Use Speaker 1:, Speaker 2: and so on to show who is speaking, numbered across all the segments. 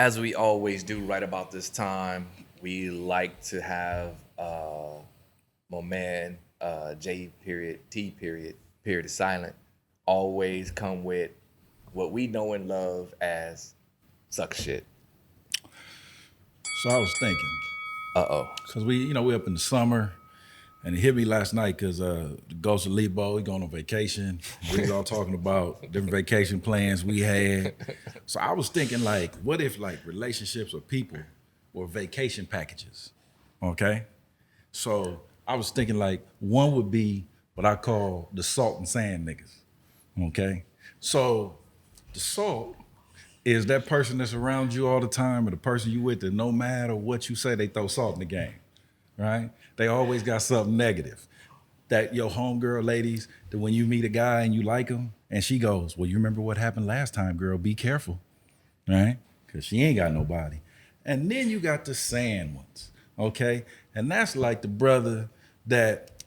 Speaker 1: As we always do right about this time, we like to have my man J period T period is silent always come with what we know and love as suck shit.
Speaker 2: So I was thinking,
Speaker 1: Uh-oh.
Speaker 2: because we up in the summer, and it hit me last night because the Ghost of Lebo, he going on vacation. We was all talking about different vacation plans we had. So I was thinking, like, what if like relationships or people were vacation packages? Okay? So I was thinking like one would be what I call the salt and sand niggas. Okay? So the salt is that person that's around you all the time, or the person you with that no matter what you say, they throw salt in the game, right? They always got something negative. That your homegirl ladies, that when you meet a guy and you like him, and she goes, well, you remember what happened last time, girl, be careful, right? Because she ain't got nobody. And then you got the sand ones, okay? And that's like the brother that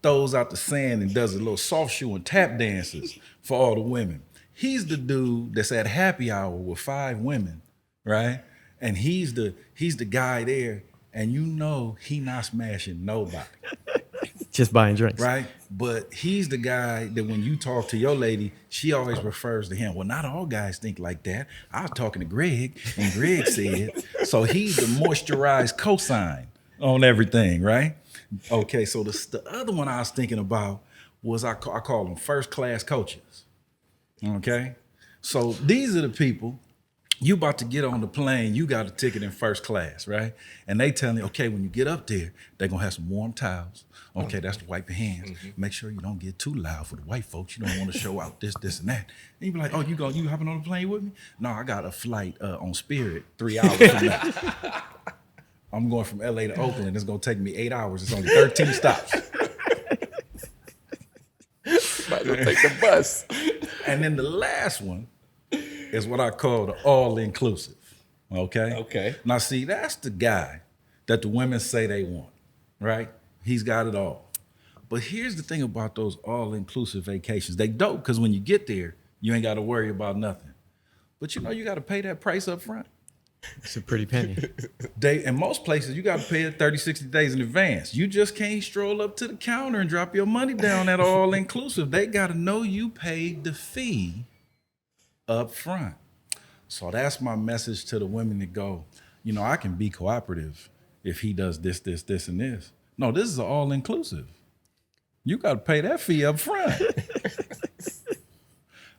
Speaker 2: throws out the sand and does a little soft shoe and tap dances for all the women. He's the dude that's at happy hour with 5 women, right? And he's the guy there, and you know he not smashing nobody.
Speaker 3: Just buying drinks.
Speaker 2: Right? But he's the guy that when you talk to your lady, she always refers to him. Well, not all guys think like that. I was talking to Greg, and Greg said, so he's the moisturized cosign on everything, right? Okay, so the other one I was thinking about was I call them first class coaches. Okay, so these are the people, you about to get on the plane, you got a ticket in first class, right? And they tell you, okay, when you get up there, they're gonna have some warm towels. Okay, that's to wipe your hands. Make sure you don't get too loud for the white folks. You don't want to show out this, and that. And you be like, oh, you hopping on the plane with me? No, I got a flight on Spirit 3 hours from now. I'm going from LA to Oakland. It's gonna take me 8 hours. It's only 13 stops.
Speaker 1: Might as well take the bus.
Speaker 2: And then the last one is what I call the all-inclusive, okay?
Speaker 1: Okay.
Speaker 2: Now, see, that's the guy that the women say they want, right? He's got it all. But here's the thing about those all-inclusive vacations. They dope because when you get there, you ain't got to worry about nothing. But you got to pay that price up front.
Speaker 3: It's a pretty penny.
Speaker 2: In most places, you got to pay it 30, 60 days in advance. You just can't stroll up to the counter and drop your money down at all-inclusive. They got to know you paid the fee up front. So that's my message to the women that go, I can be cooperative if he does this, and this. No, this is all-inclusive. You got to pay that fee up front.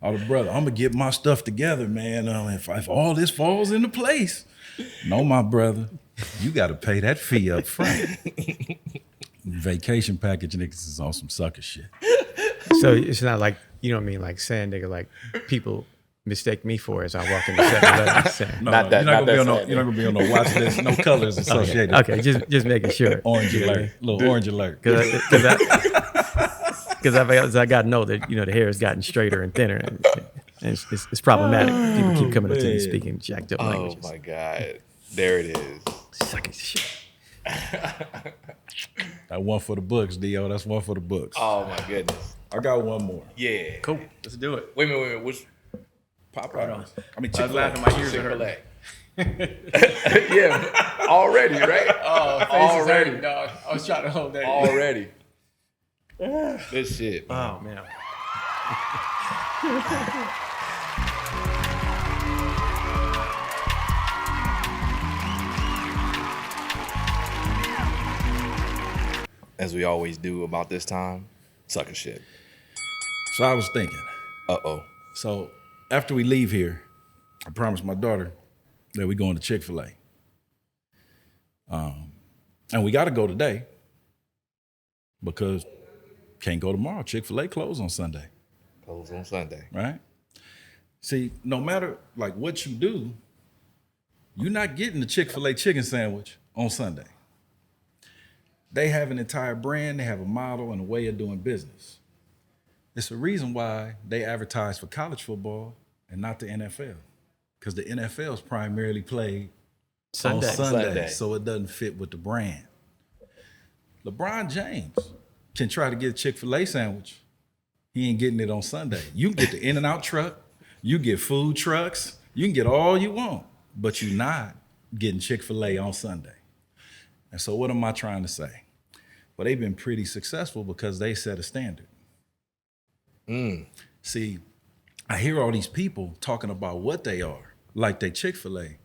Speaker 2: Oh, the brother, I'm going to get my stuff together, man. If all this falls into place. No, my brother, you got to pay that fee up front. Vacation package niggas is on some sucker shit.
Speaker 3: So it's not like, like saying nigga, like people mistake me for as I walk into 7-Eleven.
Speaker 2: No,
Speaker 1: Not that-
Speaker 2: you're not
Speaker 1: not that
Speaker 2: gonna
Speaker 1: sad,
Speaker 2: be on no watch list, no colors associated.
Speaker 3: Okay, just making sure.
Speaker 2: Orange alert, little orange alert.
Speaker 3: Because I got to know that the hair has gotten straighter and thinner, and it's problematic. People keep coming up to me speaking jacked up languages.
Speaker 1: Oh my God. There it is.
Speaker 3: Suck it, shit.
Speaker 2: That one for the books, Dio. That's one for the books.
Speaker 1: Oh my goodness.
Speaker 2: I got one more.
Speaker 1: Yeah.
Speaker 3: Cool. Let's do it.
Speaker 1: Wait a minute. Which
Speaker 2: Popeyes. I mean,
Speaker 3: I was laughing. My ears are hurting.
Speaker 1: Chick-fil-A. Yeah. Already, right?
Speaker 3: Oh,
Speaker 1: Already.
Speaker 3: dog. I was trying to hold that.
Speaker 1: Already. Good shit.
Speaker 3: Oh man.
Speaker 1: As we always do about this time, sucker shit.
Speaker 2: So I was thinking.
Speaker 1: Uh-oh.
Speaker 2: So after we leave here, I promised my daughter that we're going to Chick-fil-A. And we got to go today because can't go tomorrow. Chick-fil-A closed on Sunday.
Speaker 1: Close on Sunday.
Speaker 2: Right? See, no matter like what you do, you're not getting the Chick-fil-A chicken sandwich on Sunday. They have an entire brand, they have a model and a way of doing business. It's the reason why they advertise for college football and not the NFL. Because the NFL is primarily played
Speaker 3: Sunday.
Speaker 2: on Sunday,
Speaker 1: Sunday.
Speaker 2: so it doesn't fit with the brand. LeBron James can try to get a Chick-fil-A sandwich. He ain't getting it on Sunday. You can get the In-N-Out truck, you get food trucks, you can get all you want. but you're not getting Chick-fil-A on Sunday. And so what am I trying to say? Well, they've been pretty successful because they set a standard. See, I hear all these people talking about what they are, like they Chick-fil-A,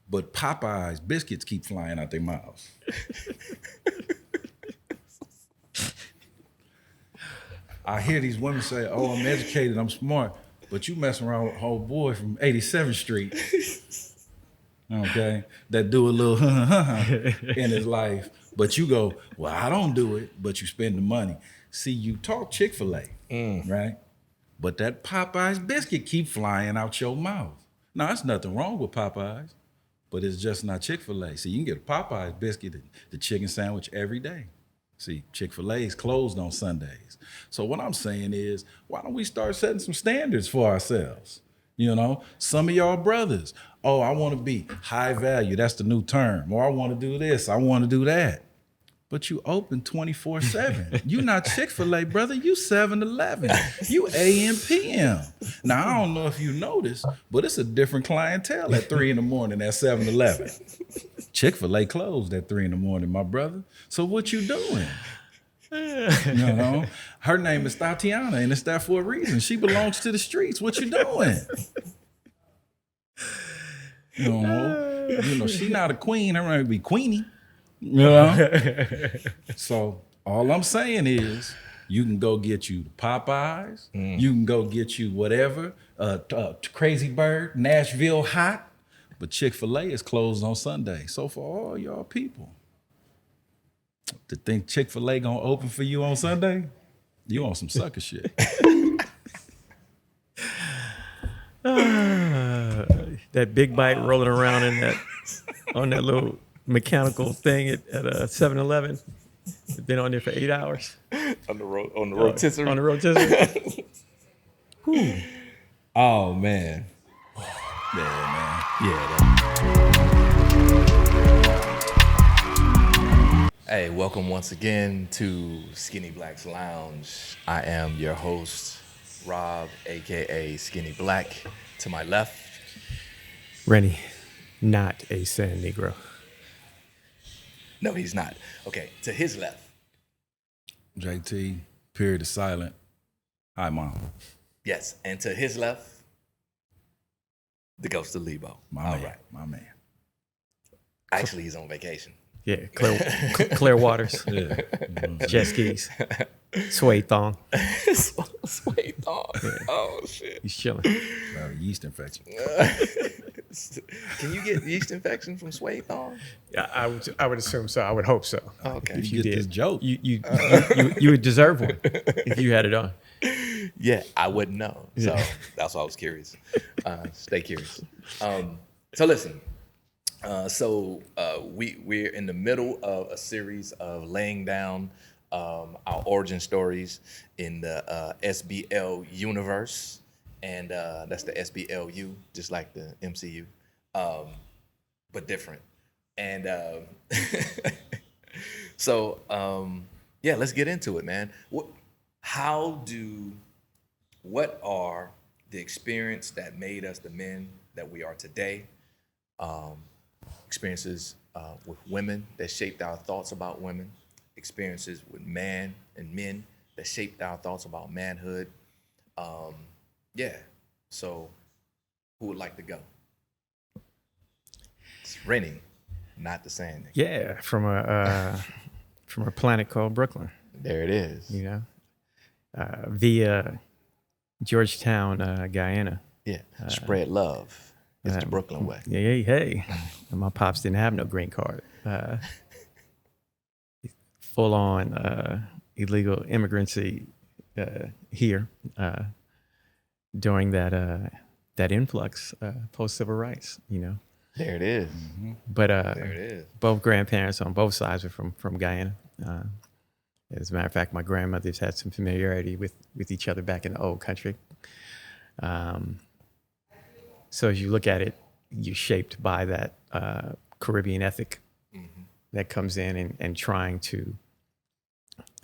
Speaker 2: but Popeye's biscuits keep flying out their mouths. I hear these women say, oh, I'm educated, I'm smart, but you messing around with a whole boy from 87th Street, okay, that do a little in his life, but you go, well, I don't do it, but you spend the money. See, you talk Chick-fil-A, right? But that Popeye's biscuit keep flying out your mouth. Now, there's nothing wrong with Popeye's, but it's just not Chick-fil-A. See, you can get a Popeye's biscuit, the chicken sandwich every day. See, Chick-fil-A is closed on Sundays. So what I'm saying is, why don't we start setting some standards for ourselves? You know, some of y'all brothers, oh, I want to be high value. That's the new term. Or I want to do this. I want to do that. But you open 24/7. You not Chick-fil-A, brother. You 7-Eleven. You AM, PM. Now, I don't know if you noticed, but it's a different clientele at 3 in the morning at 7-Eleven. Chick-fil-A closed at 3 in the morning, my brother. So what you doing? You know, her name is Tatiana, and it's that for a reason. She belongs to the streets. What you doing? You know, she not a queen. Her name be Queenie. You know? So all I'm saying is, you can go get you Popeyes. You can go get you whatever, Crazy Bird, Nashville Hot. But Chick-fil-A is closed on Sunday. So for all y'all people to think Chick-fil-A gonna open for you on Sunday, you on some sucker shit.
Speaker 3: That big bite rolling around on that little mechanical thing at 7-Eleven. Been on there for 8 hours.
Speaker 1: On the rotisserie.
Speaker 3: On the rotisserie.
Speaker 1: Oh man.
Speaker 2: Yeah, man.
Speaker 1: Yeah. Hey, welcome once again to Skinny Black's Lounge. I am your host, Rob, aka Skinny Black. To my left,
Speaker 3: Rennie, not a San Negro.
Speaker 1: no, he's not. Okay, to his left,
Speaker 2: JT, period is silent. Hi, Mom.
Speaker 1: yes, and to his left, the ghost of Lebo.
Speaker 2: My man.
Speaker 1: Actually, he's on vacation.
Speaker 3: Yeah, clear waters,
Speaker 2: Yeah.
Speaker 3: jet skis, suede thong.
Speaker 1: Suede thong. Oh shit.
Speaker 3: He's chilling.
Speaker 2: Yeast infection.
Speaker 1: Can you get yeast infection from suede thong?
Speaker 3: Yeah, I would assume so. I would hope so.
Speaker 1: Oh, okay.
Speaker 2: If you get this joke.
Speaker 3: You would deserve one if you had it on.
Speaker 1: Yeah, I wouldn't know. So that's why I was curious. Stay curious. So listen. We're in the middle of a series of laying down our origin stories in the SBL universe, and that's the SBLU, just like the MCU, but different. And let's get into it, man. What are the experience that made us the men that we are today? Experiences with women that shaped our thoughts about women, experiences with man and men that shaped our thoughts about manhood. So who would like to go? It's Rennie, not the sand.
Speaker 3: Yeah, from a planet called Brooklyn.
Speaker 1: There it is.
Speaker 3: You know, via Georgetown, Guyana.
Speaker 1: Yeah, spread love. It's the Brooklyn way.
Speaker 3: Hey. And my pops didn't have no green card. Full on illegal immigrancy here during that influx post civil rights. You know.
Speaker 1: There it is.
Speaker 2: Mm-hmm.
Speaker 3: But
Speaker 1: There it is.
Speaker 3: both grandparents on both sides were from Guyana. As a matter of fact, my grandmothers had some familiarity with each other back in the old country. So as you look at it, you're shaped by that Caribbean ethic that comes in and trying to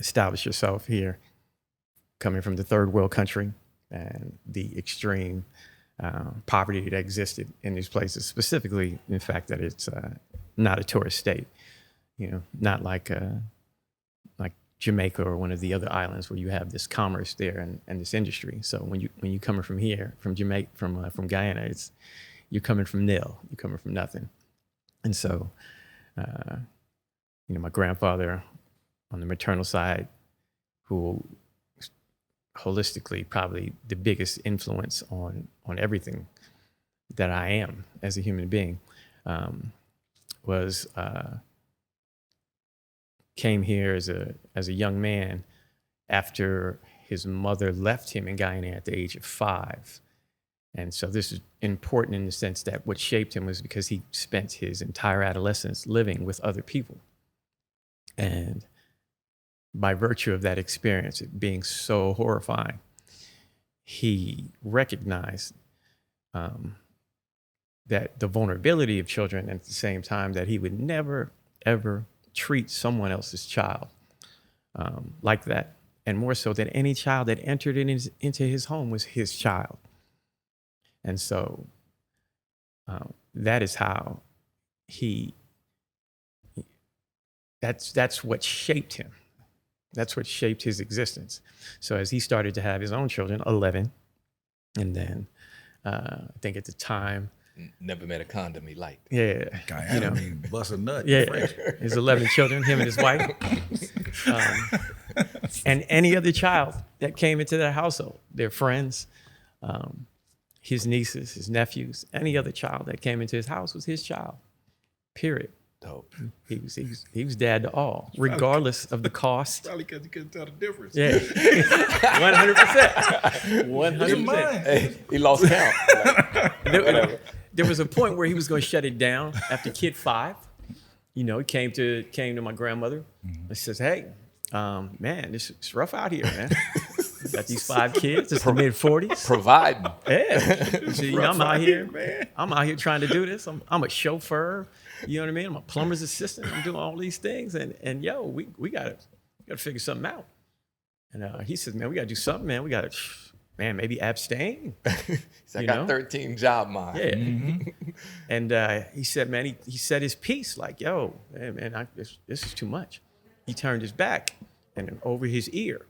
Speaker 3: establish yourself here, coming from the third world country and the extreme poverty that existed in these places, specifically in fact that it's not a tourist state, not like Jamaica or one of the other islands where you have this commerce there and this industry. So when you coming from here, from Jamaica, from Guyana, you're coming from nil, you're coming from nothing. And so, my grandfather on the maternal side, who holistically probably the biggest influence on everything that I am as a human being, was came here as a young man after his mother left him in Guyana at the age of 5. And so this is important in the sense that what shaped him was because he spent his entire adolescence living with other people. And by virtue of that experience, it being so horrifying, he recognized that the vulnerability of children, and at the same time that he would never, ever treat someone else's child like that. And more so that any child that entered into his home was his child. And so that is how that's what shaped him. That's what shaped his existence. So as he started to have his own children, 11, and then I think at the time,
Speaker 1: never met a condom he liked.
Speaker 3: yeah,
Speaker 2: Guyana, bust a nut.
Speaker 3: yeah, his 11 children, him and his wife, and any other child that came into their household, their friends, his nieces, his nephews, any other child that came into his house was his child. Period.
Speaker 1: Dope.
Speaker 3: He was dad to all, regardless of the cost.
Speaker 2: Probably because he couldn't tell the difference.
Speaker 3: Yeah, 100%. 100%.
Speaker 1: Hey, he lost count. Whatever.
Speaker 3: There was a point where he was going to shut it down after kid 5. He came to my grandmother and says, "Hey, man, it's rough out here, man. Got these 5 kids. It's the mid-40s.
Speaker 1: Providing.
Speaker 3: Yeah. See, I'm out here,
Speaker 2: man.
Speaker 3: I'm out here trying to do this. I'm a chauffeur. You know what I mean? I'm a plumber's assistant. I'm doing all these things, and yo, we gotta figure something out." And he says, "Man, we gotta do something, man. We gotta, man, maybe abstain."
Speaker 1: I got 13 job mine.
Speaker 3: Yeah. Mm-hmm. And he said, man, he said his piece, like, "Yo, man, this is too much." He turned his back, and over his ear,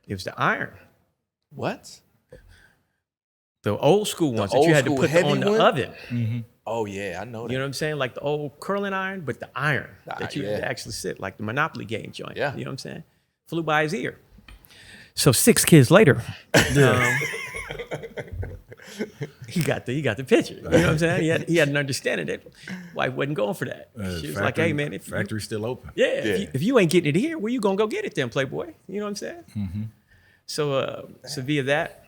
Speaker 3: it was the iron.
Speaker 1: What?
Speaker 3: The old school ones that
Speaker 1: old
Speaker 3: you had to
Speaker 1: school
Speaker 3: put
Speaker 1: heavy
Speaker 3: on the
Speaker 1: one?
Speaker 3: oven.
Speaker 2: Mm-hmm.
Speaker 1: Oh yeah, I know that.
Speaker 3: You know what I'm saying? Like the old curling iron, but the iron that you had to actually sit, like the Monopoly game joint.
Speaker 1: Yeah.
Speaker 3: You know what I'm saying? Flew by his ear. So 6 kids later, he got the picture. You know what I'm saying? He had an understanding that wife wasn't going for that. She was like, "Hey man, if
Speaker 2: factory's still open."
Speaker 3: if you ain't getting it here, where you gonna go get it then, Playboy?" You know what I'm saying?
Speaker 2: Mm-hmm.
Speaker 3: So via that,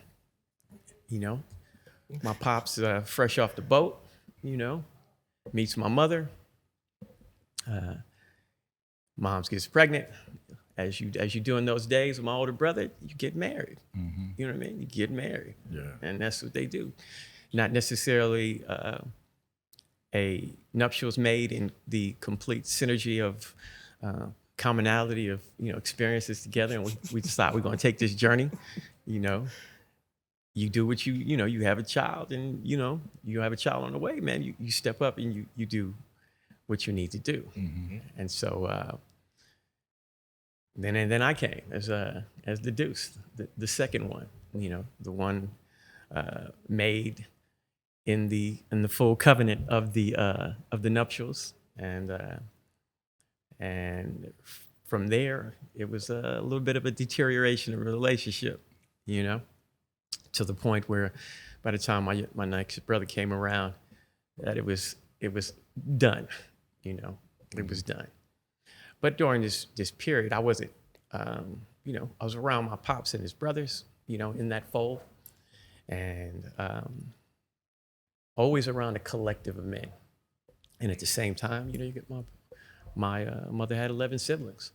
Speaker 3: my pops fresh off the boat, meets my mother. Moms gets pregnant. As you do in those days with my older brother, you get married.
Speaker 2: Mm-hmm.
Speaker 3: You know what I mean? You get married.
Speaker 2: Yeah.
Speaker 3: And that's what they do. Not necessarily a nuptials made in the complete synergy of commonality of experiences together, and we decide we're going to take this journey. You do what you have a child, and you have a child on the way, man. You step up and you do what you need to do.
Speaker 2: Mm-hmm.
Speaker 3: And so then I came as the deuce, the second one, the one made in the full covenant of the nuptials, and from there it was a little bit of a deterioration of a relationship, to the point where by the time my next brother came around, that it was done, it was done. But during this period, I wasn't, I was around my pops and his brothers, in that fold, and always around a collective of men. And at the same time, you get my mother had 11 siblings,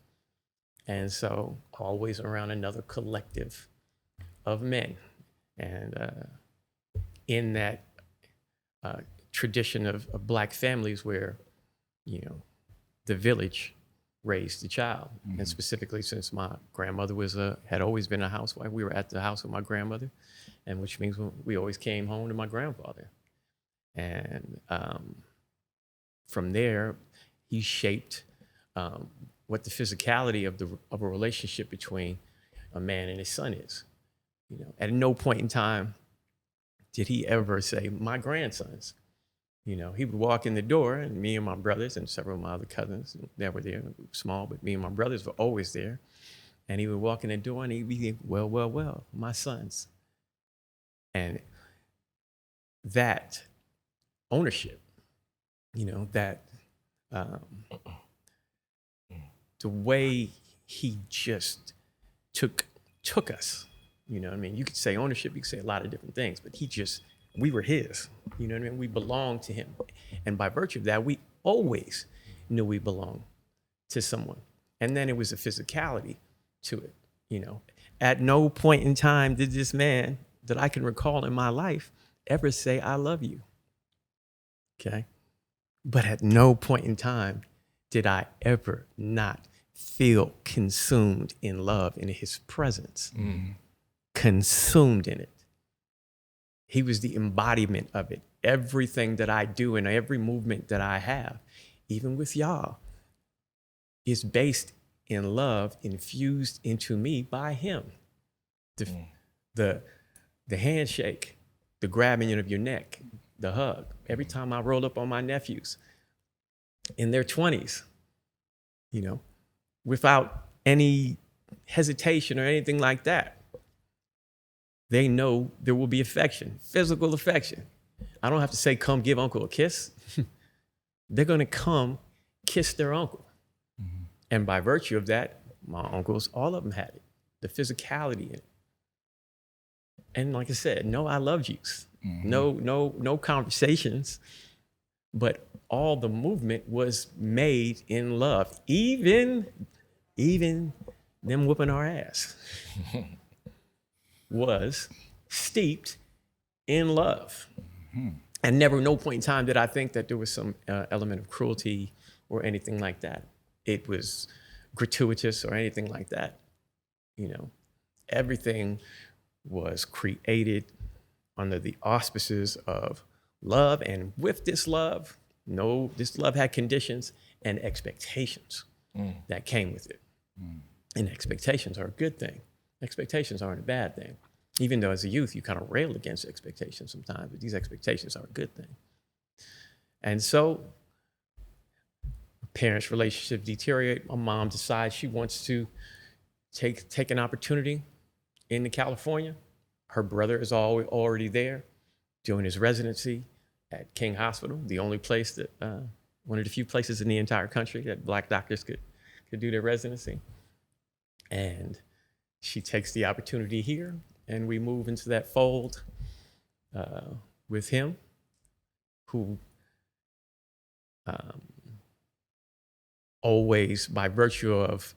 Speaker 3: and so always around another collective of men, and in that tradition of Black families where, the village raise the child. And specifically, since my grandmother had always been a housewife, we were at the house with my grandmother, and which means we always came home to my grandfather. And from there, he shaped what the physicality of a relationship between a man and his son is. You know, at no point in time did he ever say, my grandsons. You know, he would walk in the door, and me and my brothers and several of my other cousins that were there, small, but me and my brothers were always there. And he would walk in the door, and he'd be, well, my sons. And that ownership, you know, that the way he just took us, you know what I mean? You could say ownership, you could say a lot of different things, but we were his, you know what I mean? We belonged to him. And by virtue of that, we always knew we belonged to someone. And then it was a physicality to it, you know? At no point in time did this man that I can recall in my life ever say, I love you, okay? But at no point in time did I ever not feel consumed in love in his presence, consumed in it. He was the embodiment of it. Everything that I do and every movement that I have, even with y'all, is based in love infused into me by him. The handshake, the grabbing of your neck, the hug. Every time I roll up on my nephews in their 20s, you know, without any hesitation or anything like that, they know there will be affection, physical affection. I don't have to say, come give uncle a kiss. They're going to come kiss their uncle. And by virtue of that, my uncles, all of them had it, the physicality in it. And like I said, no I love yous, no conversations, but all the movement was made in love, even them whooping our ass was steeped in love. And never, no point in time did I think that there was some element of cruelty or anything like that. It was gratuitous or anything like that. You know, everything was created under the auspices of love. And with this love, this love had conditions and expectations that came with it. And expectations are a good thing. Expectations aren't a bad thing. Even though as a youth, you kind of rail against expectations sometimes, but these expectations are a good thing. And so parents' relationship deteriorate. My mom decides she wants to take an opportunity into California. Her brother is already there doing his residency at King Hospital, the only place that, one of the few places in the entire country that Black doctors could do their residency. And she takes the opportunity here, and we move into that fold with him, who always, by virtue of,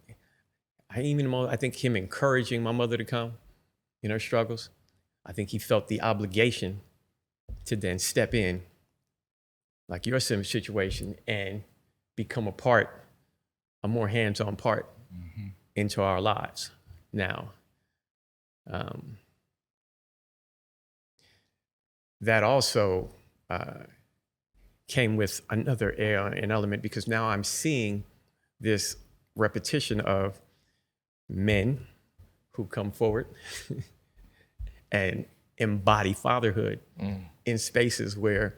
Speaker 3: I think him encouraging my mother to come in her struggles, I think he felt the obligation to then step in, like your situation, and become a more hands-on part into our lives. Now, that also came with an element, because now I'm seeing this repetition of men who come forward and embody fatherhood in spaces where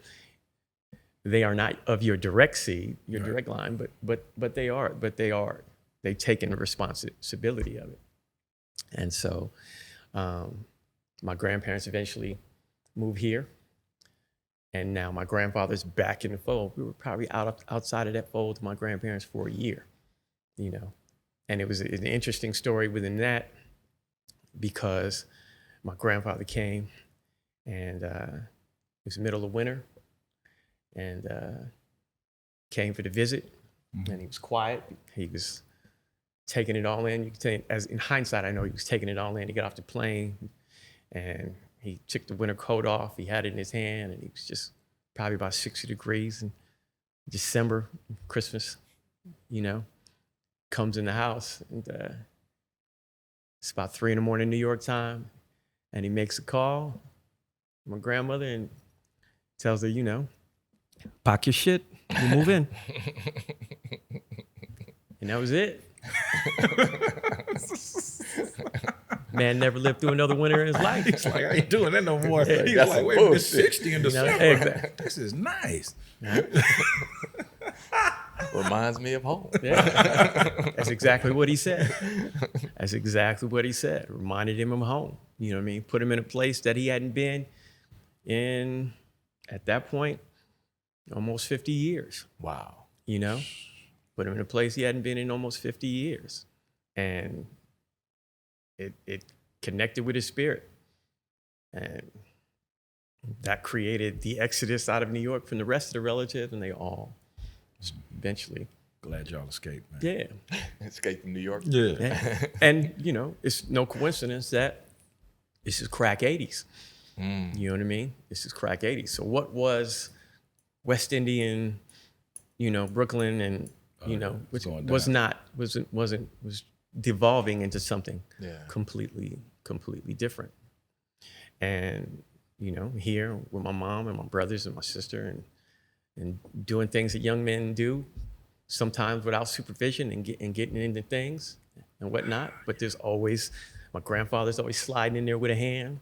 Speaker 3: they are not of your direct seed, your direct line, but they've taken the responsibility of it. And so my grandparents eventually moved here, and now my grandfather's back in the fold. We were probably outside of that fold with my grandparents for a year, you know. And it was an interesting story within that, because my grandfather came, and it was the middle of winter, and came for the visit, and he was quiet. He was taking it all in. You can tell, as in hindsight, I know he was taking it all in. He got off the plane, and he took the winter coat off. He had it in his hand, and he was just probably about 60 degrees in December, Christmas, you know. comes in the house, and it's about 3 a.m. New York time, and he makes a call to my grandmother and tells her, pack your shit, we move in. And that was it. Man never lived through another winter in his life.
Speaker 2: He's like, I ain't doing that no more.
Speaker 3: Yeah,
Speaker 2: He's
Speaker 1: that's
Speaker 2: like,
Speaker 1: some
Speaker 2: wait a minute,
Speaker 1: bullshit.
Speaker 2: it's 60 in December.
Speaker 3: Exactly.
Speaker 2: This is nice.
Speaker 1: Reminds me of home.
Speaker 3: Yeah. That's exactly what he said. That's exactly what he said. Reminded him of home. You know what I mean? Put him in a place that he hadn't been in, at that point, almost 50 years.
Speaker 1: Wow.
Speaker 3: Put him in a place he hadn't been in almost 50 years. And it connected with his spirit. And that created the exodus out of New York from the rest of the relatives, and they all eventually.
Speaker 2: Glad y'all escaped, man.
Speaker 3: Yeah.
Speaker 1: Escape from New York.
Speaker 2: Yeah.
Speaker 3: Yeah. And, it's no coincidence that this is crack 80s. You know what I mean? This is crack 80s. So what was West Indian, Brooklyn and, which was devolving into something completely different. And, here with my mom and my brothers and my sister and doing things that young men do, sometimes without supervision and getting into things and whatnot. But there's always, my grandfather's always sliding in there with a hand.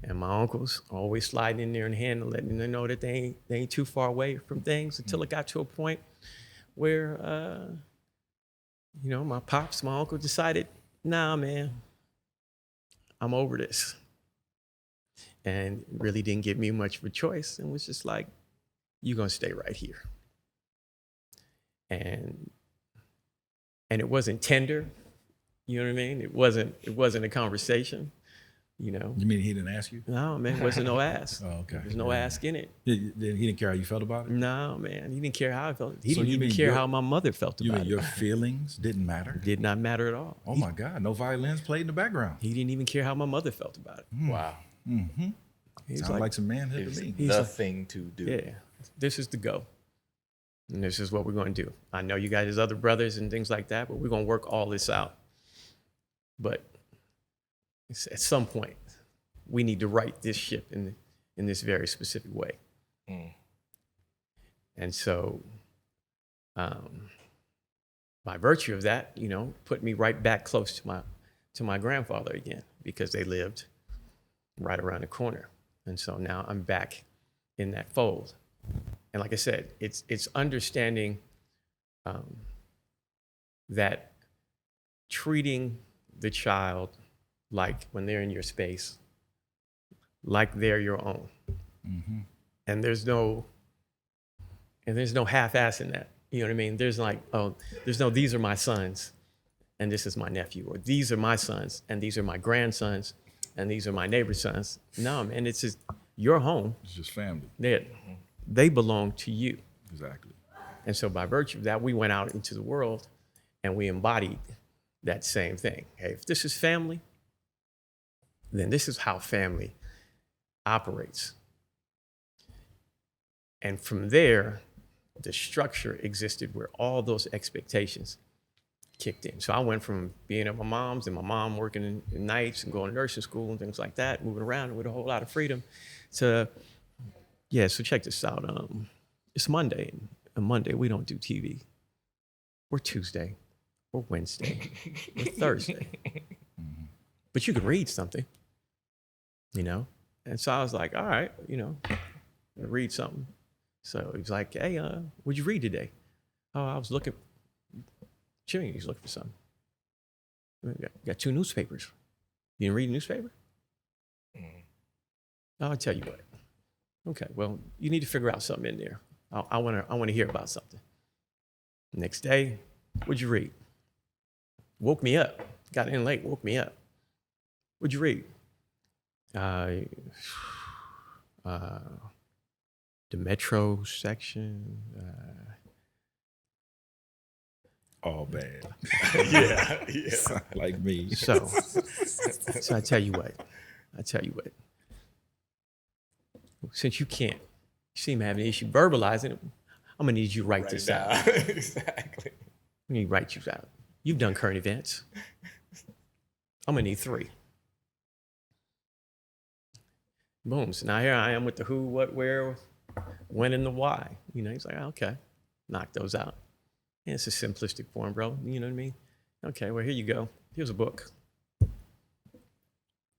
Speaker 3: And my uncles always sliding in there and hand and letting them know that they ain't too far away from things until it got to a point where, my pops, my uncle decided, nah, man, I'm over this. And really didn't give me much of a choice and was just like, you're going to stay right here. And it wasn't tender. You know what I mean? It wasn't a conversation. You
Speaker 2: mean he didn't ask you?
Speaker 3: No, man, it wasn't no ask.
Speaker 2: Oh, okay.
Speaker 3: There's no ask in it.
Speaker 2: He didn't care how you felt about it?
Speaker 3: No, man, he didn't care how I felt. He
Speaker 2: So
Speaker 3: didn't
Speaker 2: you
Speaker 3: even
Speaker 2: mean
Speaker 3: care
Speaker 2: your-
Speaker 3: how my mother felt
Speaker 2: You
Speaker 3: about
Speaker 2: mean
Speaker 3: it.
Speaker 2: your feelings didn't matter?
Speaker 3: Did not matter at all.
Speaker 2: Oh my God, no violins played in the background.
Speaker 3: He didn't even care how my mother felt about it.
Speaker 1: Wow.
Speaker 2: Mm-hmm.
Speaker 3: He's
Speaker 2: Sounds like some manhood
Speaker 1: It's
Speaker 2: to me.
Speaker 3: He's
Speaker 1: the
Speaker 3: like-
Speaker 1: thing to do.
Speaker 3: yeah, this is the go. And this is what we're going to do. I know you guys, other brothers and things like that, but we're going to work all this out. But at some point, we need to right this ship in this very specific way. And so, by virtue of that, put me right back close to my grandfather again, because they lived right around the corner. And so now I'm back in that fold. And like I said, it's understanding that treating the child like, when they're in your space, like they're your own.
Speaker 2: Mm-hmm.
Speaker 3: And there's no half-ass in that. You know what I mean? There's like, there's no, these are my sons and this is my nephew, or these are my sons and these are my grandsons and these are my neighbor's sons. No, man, it's just your home.
Speaker 2: It's just family.
Speaker 3: They belong to you.
Speaker 2: Exactly.
Speaker 3: And so by virtue of that, we went out into the world and we embodied that same thing. Hey, if this is family, then this is how family operates. And from there, the structure existed where all those expectations kicked in. So I went from being at my mom's and my mom working in nights and going to nursing school and things like that, moving around with a whole lot of freedom, to, yeah, so check this out. It's Monday, and Monday we don't do TV. We're Tuesday, we're Wednesday, we're Thursday. But you can read something, And so I was like, all right, read something. So he was like, hey, what'd you read today? Oh, I was looking. Jimmy, he's looking for something. Got 2 newspapers. You didn't read a newspaper? I'll tell you what. Okay, well, you need to figure out something in there. I want to hear about something. Next day, what'd you read? Woke me up. Got in late, woke me up. What'd you read? The Metro section.
Speaker 2: All bad.
Speaker 1: Yeah.
Speaker 2: Like me.
Speaker 3: So I tell you what. Since you seem to have an issue verbalizing it, I'm gonna need you to write this out.
Speaker 1: Exactly.
Speaker 3: Let me write you out. You've done current events. I'm gonna need 3. Boom. So now here I am with the who, what, where, when, and the why. You know, he's like, oh, okay, knock those out. And it's a simplistic form, bro. You know what I mean? Okay, well, here you go. Here's a book.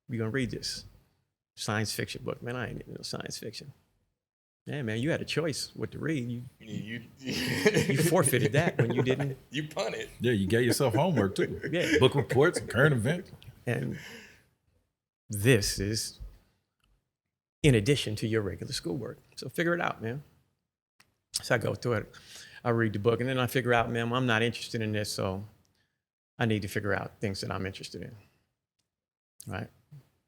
Speaker 3: We're gonna read this. Science fiction book. Man, I ain't into no science fiction. Yeah, man, you had a choice what to read. You forfeited that when you didn't.
Speaker 1: You punted.
Speaker 2: Yeah, you gave yourself homework too.
Speaker 3: Yeah.
Speaker 2: Book reports, current event.
Speaker 3: And this is in addition to your regular schoolwork. So figure it out, man. So I go through it. I read the book, and then I figure out, man, I'm not interested in this, so I need to figure out things that I'm interested in, right?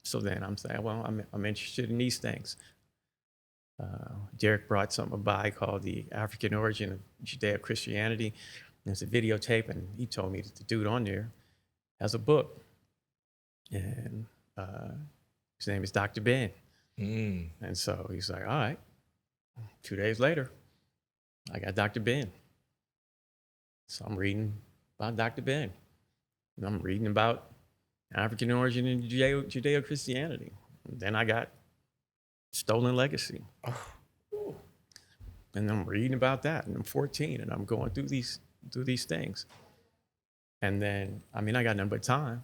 Speaker 3: So then I'm saying, well, I'm interested in these things. Derek brought something by called The African Origin of Judeo-Christianity. There's a videotape, and he told me that the dude on there has a book, and his name is Dr. Ben. And so he's like, all right. 2 days later, I got Dr. Ben. So I'm reading about Dr. Ben. And I'm reading about African origin and Judeo-Christianity. And then I got Stolen Legacy. And I'm reading about that. And I'm 14 and I'm going through these things. And then, I mean, I got nothing but time.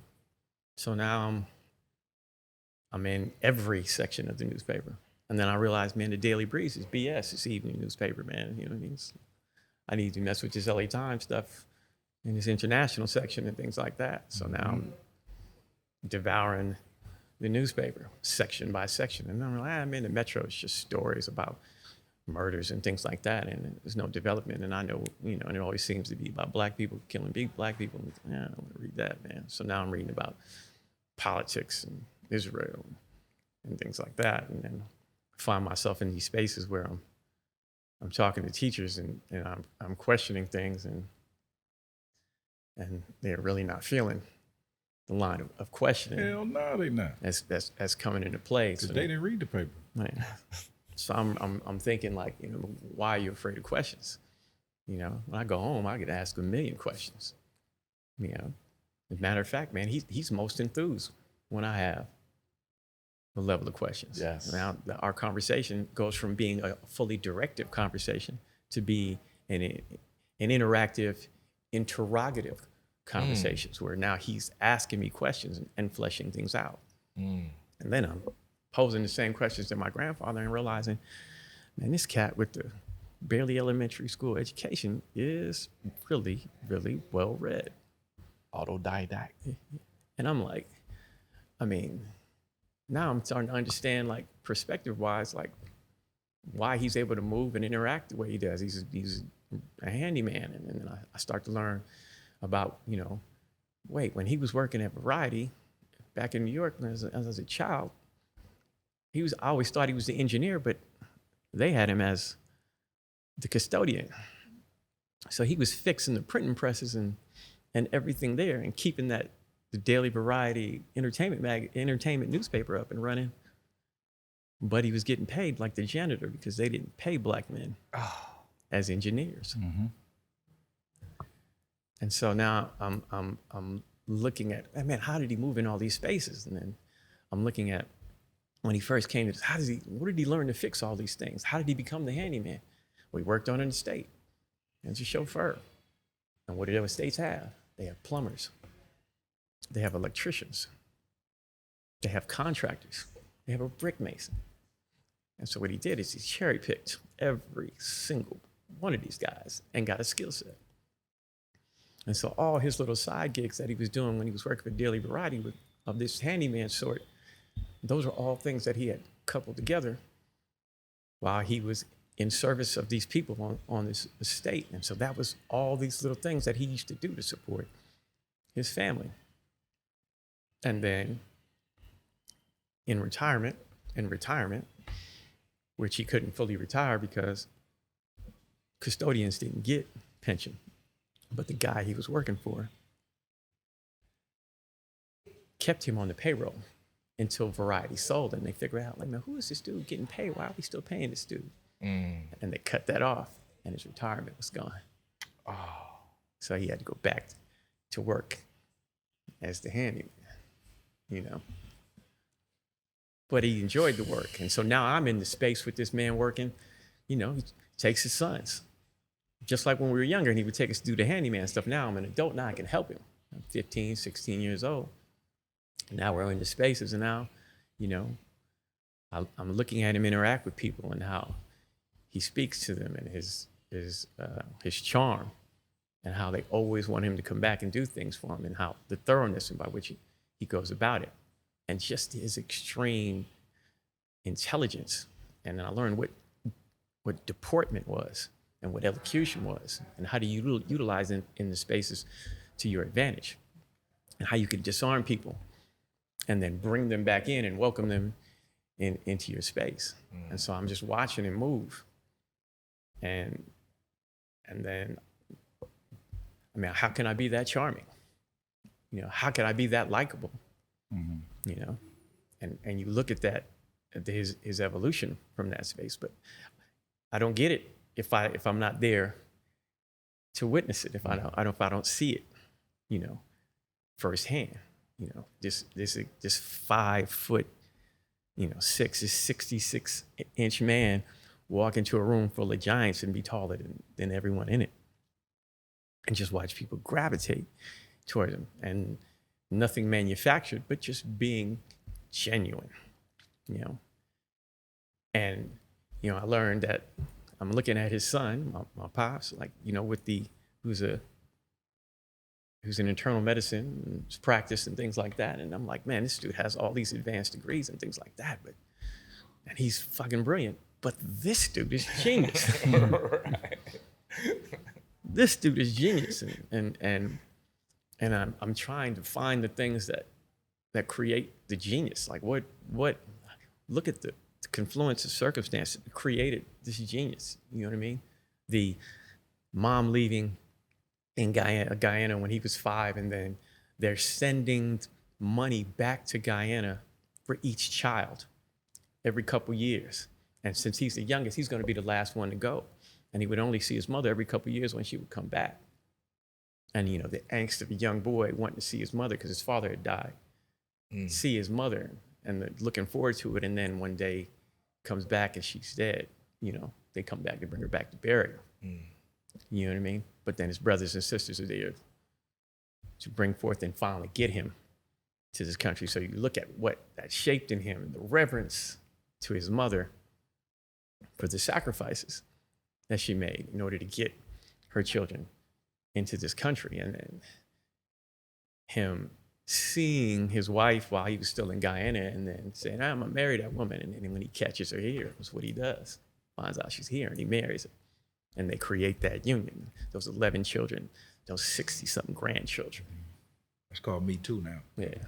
Speaker 3: So now I'm in every section of the newspaper. And then I realized, man, the Daily Breeze is BS. It's evening newspaper, man. You know what I mean? I need to mess with this LA Times stuff in this international section and things like that. So now I'm devouring the newspaper section by section. And I'm like, man, the Metro is just stories about murders and things like that. And there's no development. And I know, you know, and it always seems to be about black people killing big black people. Yeah, I don't want to read that, man. So now I'm reading about politics and Israel and things like that. And then I find myself in these spaces where I'm talking to teachers and I'm questioning things and they're really not feeling the line of questioning.
Speaker 2: Hell no, they not.
Speaker 3: That's coming into play.
Speaker 2: Because
Speaker 3: So
Speaker 2: they didn't read the paper.
Speaker 3: right. So I'm thinking like, you know, why are you afraid of questions? You know, when I go home, I get asked a million questions. You know, as a matter of fact, man, he's most enthused when I have the level of questions.
Speaker 1: Yes.
Speaker 3: Now our conversation goes from being a fully directive conversation to be an interactive, interrogative conversations where now he's asking me questions and fleshing things out. And then I'm posing the same questions to my grandfather and realizing, man, this cat with the barely elementary school education is really, really well read.
Speaker 1: Autodidact.
Speaker 3: And I'm like, I mean, now I'm starting to understand, like, perspective-wise, like, why he's able to move and interact the way he does. He's a handyman. And then I start to learn about, you know, wait, when he was working at Variety back in New York as a child, I always thought he was the engineer, but they had him as the custodian. So he was fixing the printing presses and everything there and keeping the Daily Variety entertainment newspaper up and running. But he was getting paid like the janitor because they didn't pay black men as engineers. And so now I'm looking at, man, how did he move in all these spaces? And then I'm looking at when he first came to this, what did he learn to fix all these things? How did he become the handyman? Well, he worked on an estate as a chauffeur. And what do those estates have? They have plumbers. They have electricians. They have contractors. They have a brick mason. And so what he did is he cherry picked every single one of these guys and got a skill set. And so all his little side gigs that he was doing when he was working for Daily Variety of this handyman sort, those are all things that he had coupled together while he was in service of these people on this estate. And so that was all these little things that he used to do to support his family. And then in retirement, which he couldn't fully retire because custodians didn't get pension, but the guy he was working for kept him on the payroll until Variety sold, and they figured out, like, man, who is this dude getting paid? Why are we still paying this dude? And they cut that off, and his retirement was gone. So he had to go back to work as the handyman, you know. But he enjoyed the work. And so now I'm in the space with this man working, you know, he takes his sons. Just like when we were younger and he would take us to do the handyman stuff. Now I'm an adult, now I can help him. I'm 15, 16 years old. Now we're in the spaces and now, you know, I'm looking at him interact with people and how he speaks to them and his charm and how they always want him to come back and do things for him and how the thoroughness by which he goes about it. And just his extreme intelligence. And then I learned what deportment was and what elocution was and how to utilize in the spaces to your advantage and how you could disarm people and then bring them back in and welcome them into your space. And so I'm just watching him move. And then, I mean, how can I be that charming? You know, how can I be that likable? You know, and you look at that, at his evolution from that space, but I don't get it if I'm not there to witness it, if I don't see it, you know, firsthand. You know, this 5 foot, you know, 66-inch man walk into a room full of giants and be taller than everyone in it, and just watch people gravitate toward him, and nothing manufactured, but just being genuine, you know. And you know, I learned that I'm looking at his son, my pops, like, you know, who's in internal medicine, practice and things like that. And I'm like, man, this dude has all these advanced degrees and things like that, and he's fucking brilliant. But this dude is genius.
Speaker 1: Right.
Speaker 3: This dude is genius, and I'm trying to find the things that create the genius. Like what look at the confluence of circumstances that created this genius. You know what I mean? The mom leaving in Guyana when he was 5, and then they're sending money back to Guyana for each child every couple years. And since he's the youngest, he's going to be the last one to go. And he would only see his mother every couple years when she would come back. And, you know, the angst of a young boy wanting to see his mother because his father had died, see his mother and looking forward to it. And then one day comes back and she's dead. You know, they come back to bring her back to bury her. You know what I mean? But then his brothers and sisters are there to bring forth and finally get him to this country. So you look at what that shaped in him, the reverence to his mother for the sacrifices that she made in order to get her children into this country. And then him seeing his wife while he was still in Guyana and then saying, I'm gonna marry that woman. And then when he catches her here, that's what he does. Finds out she's here and he marries her. And they create that union. Those 11 children, those 60-something grandchildren.
Speaker 2: It's called Me Too now.
Speaker 3: Yeah.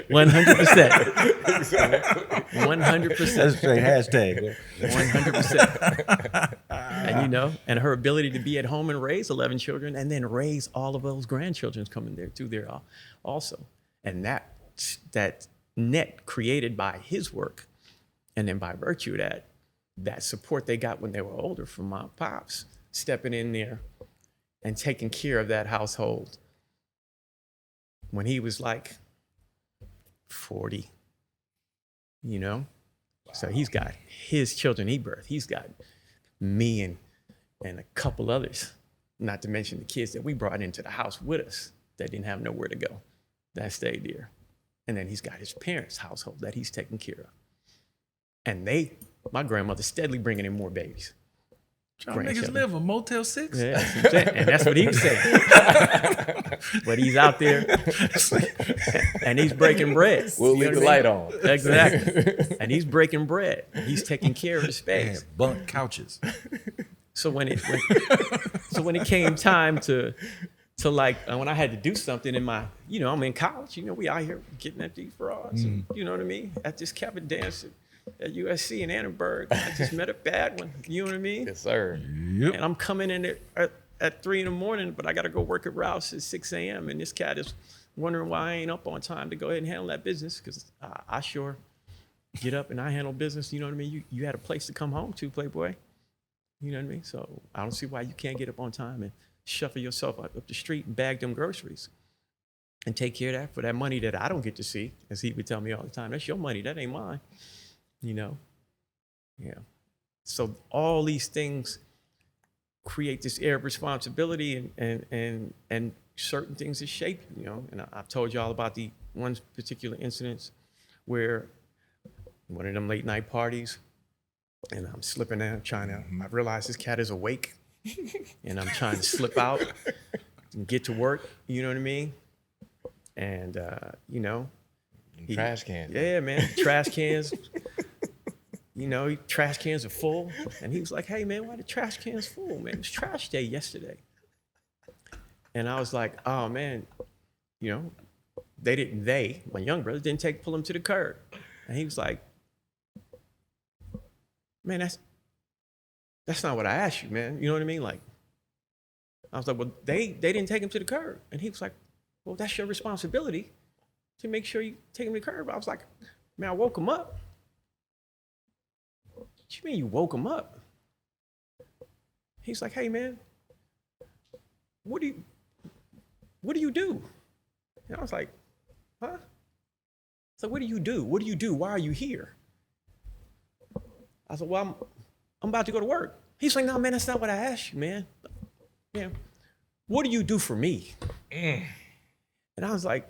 Speaker 3: 100%. 100%.
Speaker 2: That's straight hashtag.
Speaker 3: 100%. And you know, and her ability to be at home and raise 11 children and then raise all of those grandchildren coming there too there also. And that net created by his work, and then by virtue of that support they got when they were older from my pops, stepping in there and taking care of that household when he was like 40, you know? Wow. So he's got his children he birthed. He's got me and a couple others, not to mention the kids that we brought into the house with us that didn't have nowhere to go, that stayed there. And then he's got his parents' household that he's taking care of. And my grandmother steadily bringing in more babies.
Speaker 2: Y'all niggas live in Motel 6?
Speaker 3: Yeah, that's what I'm saying. And that's what he was saying. But he's out there and he's breaking bread.
Speaker 1: We'll leave the light on.
Speaker 3: Exactly. And he's breaking bread. He's taking care of the space.
Speaker 2: Bunk couches.
Speaker 3: So when it came time to like, when I had to do something in my, you know, I'm in college, you know, we out here getting at these frauds. And, you know what I mean? At this cabin dance at USC in Annenberg. I just met a bad one. You know what I mean?
Speaker 1: Yes, sir.
Speaker 2: Yep.
Speaker 3: And I'm coming in at 3 a.m, but I got to go work at Rouse at 6 a.m. And this cat is wondering why I ain't up on time to go ahead and handle that business, because I sure get up and I handle business. You know what I mean? You had a place to come home to, Playboy. You know what I mean? So I don't see why you can't get up on time and shuffle yourself up the street and bag them groceries and take care of that for that money that I don't get to see, as he would tell me all the time. That's your money. That ain't mine. You know? Yeah. So all these things create this air of responsibility and certain things that shape you, you know. And I've told you all about the one particular incident where one of them late night parties, and I'm slipping out, I realize this cat is awake, and I'm trying to slip out and get to work, you know what I mean? And, you know.
Speaker 1: Trash cans.
Speaker 3: Yeah, man, trash cans. You know, trash cans are full. And he was like, hey, man, why the trash cans full, man? It was trash day yesterday. And I was like, oh, man, you know, my young brother didn't pull him to the curb. And he was like, man, that's not what I asked you, man. You know what I mean? Like, I was like, well, they didn't take him to the curb. And he was like, well, that's your responsibility to make sure you take him to the curb. I was like, man, I woke him up. What you mean you woke him up? He's like, hey, man, what do you do? And I was like, huh? So what do you do? What do you do? Why are you here? I said, well, I'm about to go to work. He's like, no, man, that's not what I asked you, man. Yeah. What do you do for me? And I was like,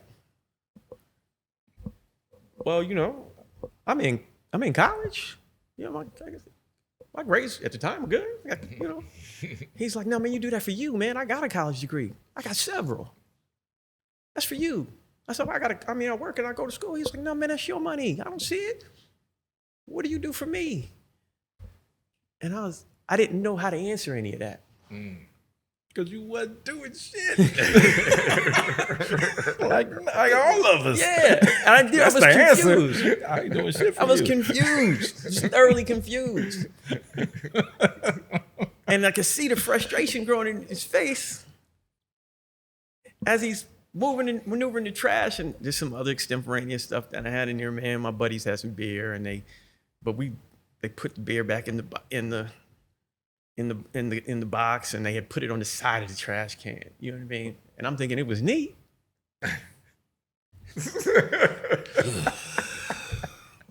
Speaker 3: well, you know, I'm in college. You know, my grades at the time were good. You know. He's like, no, man, you do that for you, man. I got a college degree. I got several. That's for you. I said, well, I work and I go to school. He's like, no, man, that's your money. I don't see it. What do you do for me? And I didn't know how to answer any of that.
Speaker 2: Because you wasn't doing shit. like all of us.
Speaker 3: Yeah. And I was confused.
Speaker 2: Answer. I ain't doing shit for
Speaker 3: I was
Speaker 2: you.
Speaker 3: confused, just thoroughly confused. And I could see the frustration growing in his face as he's maneuvering the trash. And there's some other extemporaneous stuff that I had in there, man. My buddies had some beer, and they put the beer back in the box, and they had put it on the side of the trash can. You know what I mean? And I'm thinking it was neat.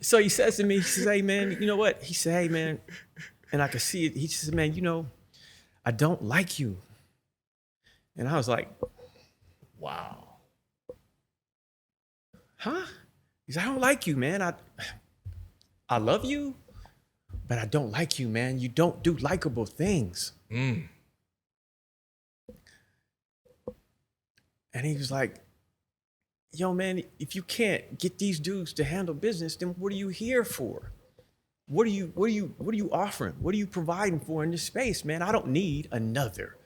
Speaker 3: So he says to me, he says, hey, man, you know what? He said, hey, man, and I could see it. He says, man, you know, I don't like you. And I was like, wow. Huh? He said, I don't like you, man. I love you, but I don't like you, man. You don't do likable things. And he was like, yo, man, if you can't get these dudes to handle business, then what are you here for? What are you offering? What are you providing for in this space, man? I don't need another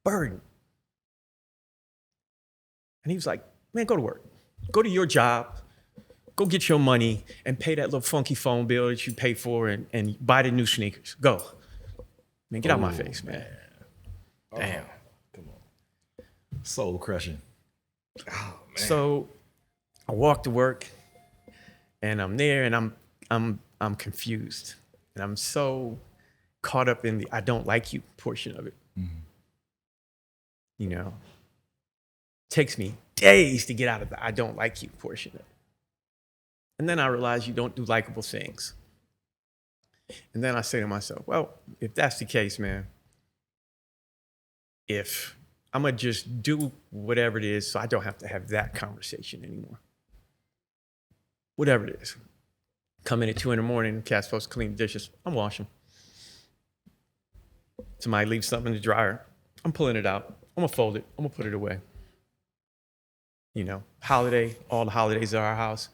Speaker 3: burden. And he was like, man, go to work. Go to your job. Go get your money and pay that little funky phone bill that you pay for and buy the new sneakers. Go. Man, get out my face, man.
Speaker 1: Damn.
Speaker 2: Come on. Soul crushing.
Speaker 1: Oh, man.
Speaker 3: So I walk to work, and I'm there, and I'm confused, and I'm so caught up in the I don't like you portion of it. You know, takes me days to get out of the I don't like you portion of it. And then I realize you don't do likable things. And then I say to myself, well, if that's the case, man, if I'm going to just do whatever it is so I don't have to have that conversation anymore. Whatever it is. Come in at 2 a.m, the cat's supposed to clean the dishes. I'm washing. Somebody leaves something in the dryer. I'm pulling it out. I'm going to fold it. I'm going to put it away. You know, holiday, all the holidays at our house.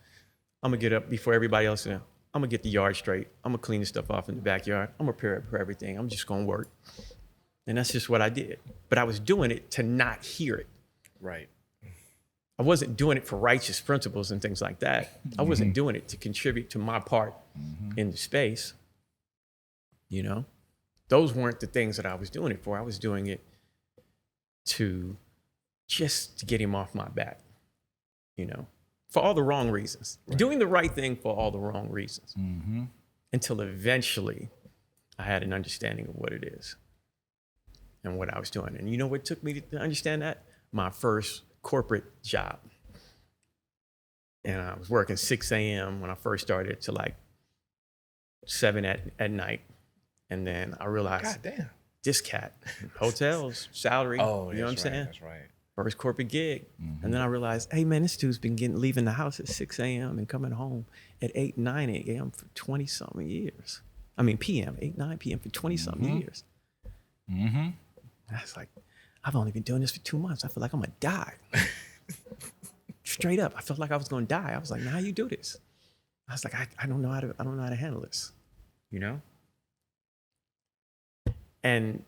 Speaker 3: I'm going to get up before everybody else. I'm going to get the yard straight. I'm going to clean the stuff off in the backyard. I'm going to prepare for everything. I'm just going to work. And that's just what I did. But I was doing it to not hear it.
Speaker 1: Right.
Speaker 3: I wasn't doing it for righteous principles and things like that. I wasn't doing it to contribute to my part in the space. You know, those weren't the things that I was doing it for. I was doing it to get him off my back, you know, for all the wrong reasons. Right. Doing the right thing for all the wrong reasons. Until eventually I had an understanding of what it is. and what I was doing. And you know what took me to understand that? My first corporate job. And I was working 6 a.m. when I first started to like 7 at night. And then I realized,
Speaker 1: God damn.
Speaker 3: this cat, hotels, salary,
Speaker 1: Oh,
Speaker 3: you know what I'm saying?
Speaker 1: That's right.
Speaker 3: First corporate gig. And then I realized, hey man, this dude's been leaving the house at 6 a.m. and coming home at 8, 9 a.m. for 20 something years. I mean, PM, 8, 9 p.m. for 20 something years. I was like, I've only been doing this for 2 months. I feel like I'm gonna die. Straight up, I felt like I was gonna die. I was like, how you do this? I was like, I don't know how to handle this, you know? And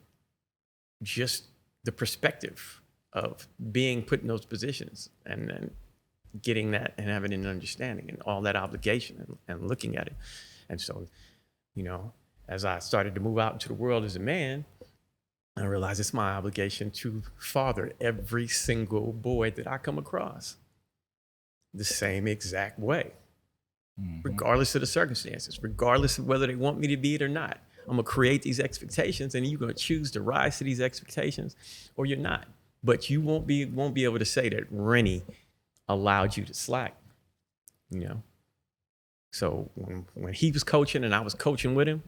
Speaker 3: just the perspective of being put in those positions and then getting that and having an understanding and all that obligation and looking at it. And so, you know, as I started to move out into the world as a man, I realized it's my obligation to father every single boy that I come across the same exact way, regardless of the circumstances, regardless of whether they want me to be it or not. I'm gonna create these expectations, and you're gonna choose to rise to these expectations, or you're not. But you won't be able to say that Rennie allowed you to slack, you know. So when he was coaching and I was coaching with him,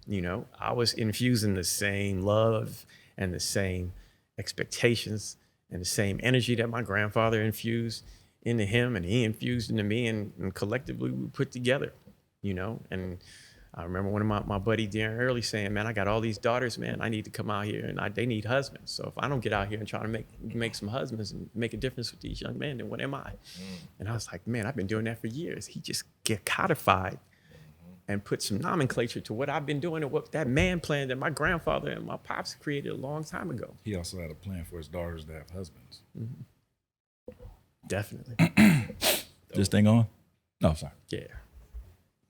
Speaker 3: you know, I was infusing the same love and the same expectations and the same energy that my grandfather infused into him and he infused into me, and collectively we put together, you know. And I remember one of my buddy Darren Early saying, man, I got all these daughters, man, I need to come out here and they need husbands. So if I don't get out here and try to make some husbands and make a difference with these young men, then what am I? And I was like, man, I've been doing that for years. He just get codified and put some nomenclature to what I've been doing and what that man plan that my grandfather and my pops created a long time ago.
Speaker 2: He also had a plan for his daughters to have husbands.
Speaker 3: Definitely.
Speaker 2: This thing on? No, sorry.
Speaker 3: Yeah.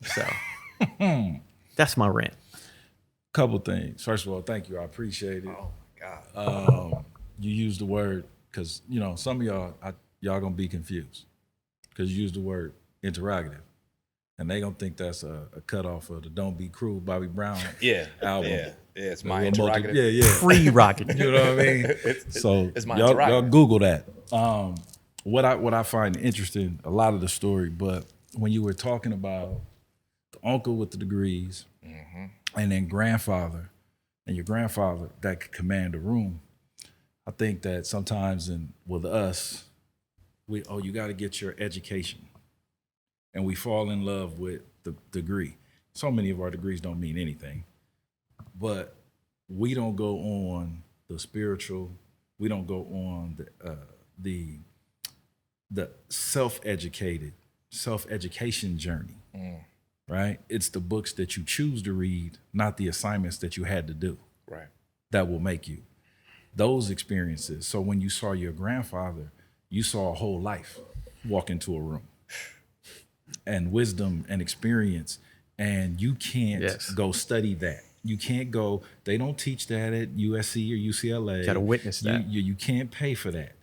Speaker 3: So that's my rant.
Speaker 2: Couple things. First of all, thank you. I appreciate it.
Speaker 1: Oh my God.
Speaker 2: You used the word, because, you know, some of y'all gonna be confused because you used the word interrogative. And they gonna think that's a cutoff of the Don't Be Cruel Bobby Brown album.
Speaker 1: Yeah, it's my interrogative.
Speaker 3: Pre-rocket.
Speaker 2: You know what I mean?
Speaker 1: It's my
Speaker 2: y'all
Speaker 1: interrogative.
Speaker 2: Google that. What I find interesting, a lot of the story, but when you were talking about the uncle with the degrees, and then grandfather, and your grandfather that could command a room, I think that sometimes with us, you got to get your education, and we fall in love with the degree. So many of our degrees don't mean anything, but we don't go on the spiritual. We don't go on the self-education journey, right? It's the books that you choose to read, not the assignments that you had to do.
Speaker 1: Right.
Speaker 2: That will make you. Those experiences. So when you saw your grandfather, you saw a whole life walk into a room, and wisdom and experience, and you can't go study that. You can't go, they don't teach that at USC or UCLA.
Speaker 3: Got to witness that.
Speaker 2: You can't pay for that.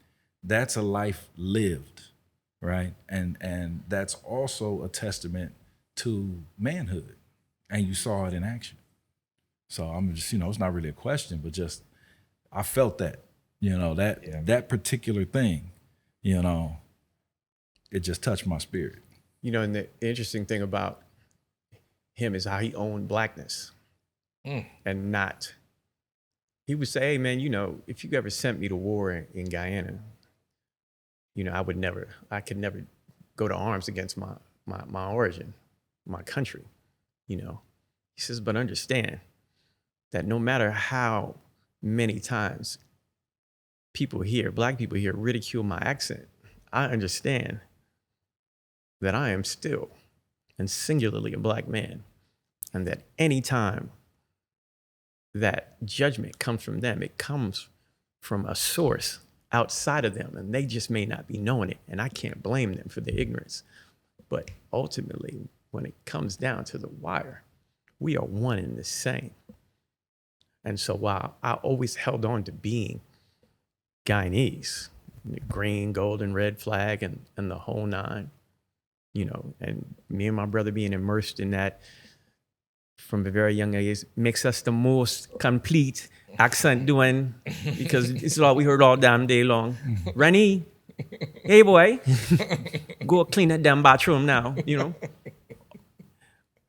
Speaker 2: That's a life lived, right? And that's also a testament to manhood, and you saw it in action. So I'm just, it's not really a question, but just, I felt that, that particular thing, it just touched my spirit.
Speaker 3: And the interesting thing about him is how he owned blackness and not, he would say, hey man, if you ever sent me to war in Guyana, I could never go to arms against my origin, my country, He says, but understand that no matter how many times black people here ridicule my accent, I understand that I am still and singularly a black man, and that any time that judgment comes from them, it comes from a source outside of them, and they just may not be knowing it, and I can't blame them for their ignorance. But ultimately, when it comes down to the wire, we are one and the same. And so while I always held on to being Guyanese, the green, gold, and red flag and the whole 9, and me and my brother being immersed in that from a very young age makes us the most complete accent doing, because it's all we heard all damn day long. Rennie, hey boy, go clean that damn bathroom now, you know.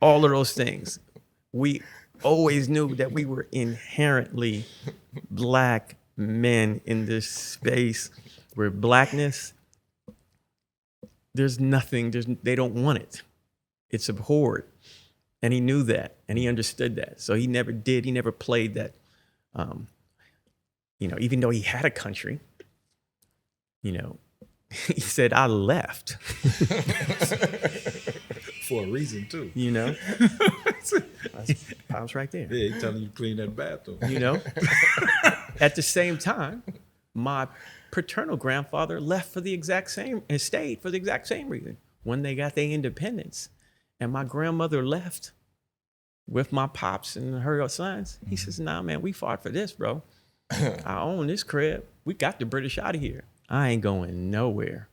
Speaker 3: All of those things. We always knew that we were inherently black men in this space where blackness, they don't want it. It's abhorred. And he knew that, and he understood that. So he never played that, you know, even though he had a country, you know, he said, I left.
Speaker 2: For a reason, too.
Speaker 3: You know? I was right there.
Speaker 2: Yeah, he's telling you to clean that bathroom.
Speaker 3: You know? At the same time, my paternal grandfather left for the exact same, and stayed for the exact same reason. When they got their independence, and my grandmother left with my pops and her sons, he says, nah, man, we fought for this, bro. I own this crib. We got the British out of here. I ain't going nowhere.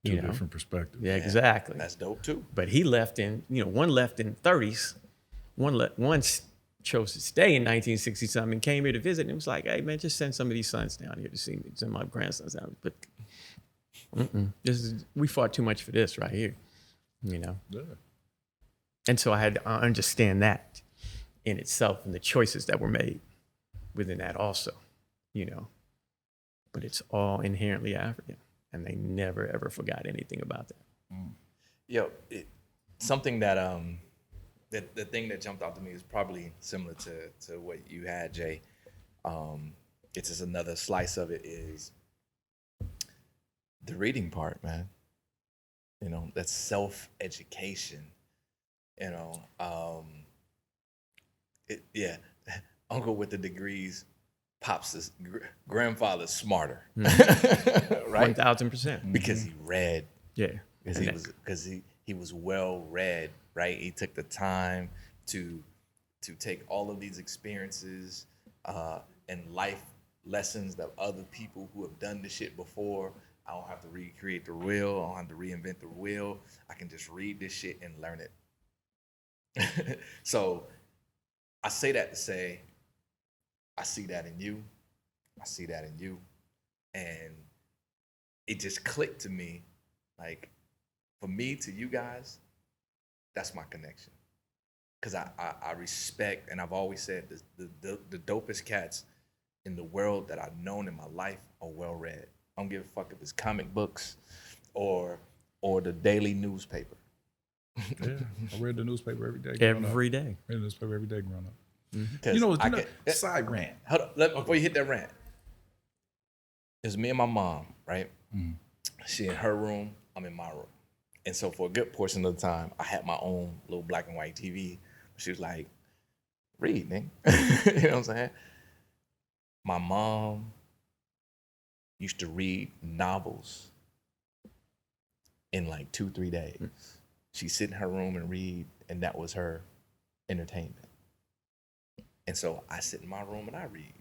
Speaker 2: Two different perspectives.
Speaker 3: Yeah, exactly.
Speaker 1: That's dope too.
Speaker 3: But he left one left in 30s. One chose to stay in 1960 something and came here to visit. And it was like, hey man, just send some of these sons down here to see me. Send my grandsons down. But we fought too much for this right here, you know.
Speaker 2: Yeah.
Speaker 3: And so I had to understand that in itself and the choices that were made within that also, you know. But it's all inherently African, and they never ever forgot anything about that.
Speaker 1: Yo, something that the thing that jumped out to me is probably similar to what you had, Jay. It's just another slice of it is the reading part, man. You know, that's self-education. You know, uncle with the degrees, pops grandfather's smarter, right?
Speaker 3: 1000%.
Speaker 1: Because he read.
Speaker 3: Yeah.
Speaker 1: Because he was well read, right? He took the time to take all of these experiences and life lessons that other people who have done this shit before. I don't have to recreate the wheel. I don't have to reinvent the wheel. I can just read this shit and learn it. So I say that to say, I see that in you. I see that in you. And it just clicked to me, like, for me to you guys, that's my connection. Because I respect, and I've always said the dopest cats in the world that I've known in my life are well read. I don't give a fuck if it's comic books or the daily newspaper.
Speaker 2: Yeah, I read the newspaper every day.
Speaker 3: Every day.
Speaker 2: I read the newspaper every day growing up.
Speaker 1: Mm-hmm.
Speaker 2: You know, side rant.
Speaker 1: Hold on, before you hit that rant. It's me and my mom, right? Mm-hmm. She in her room, I'm in my room. And so for a good portion of the time, I had my own little black and white TV. She was like, read, nigga. You know what I'm saying? My mom used to read novels in like 2-3 days. She'd sit in her room and read, and that was her entertainment. And so I sit in my room and I read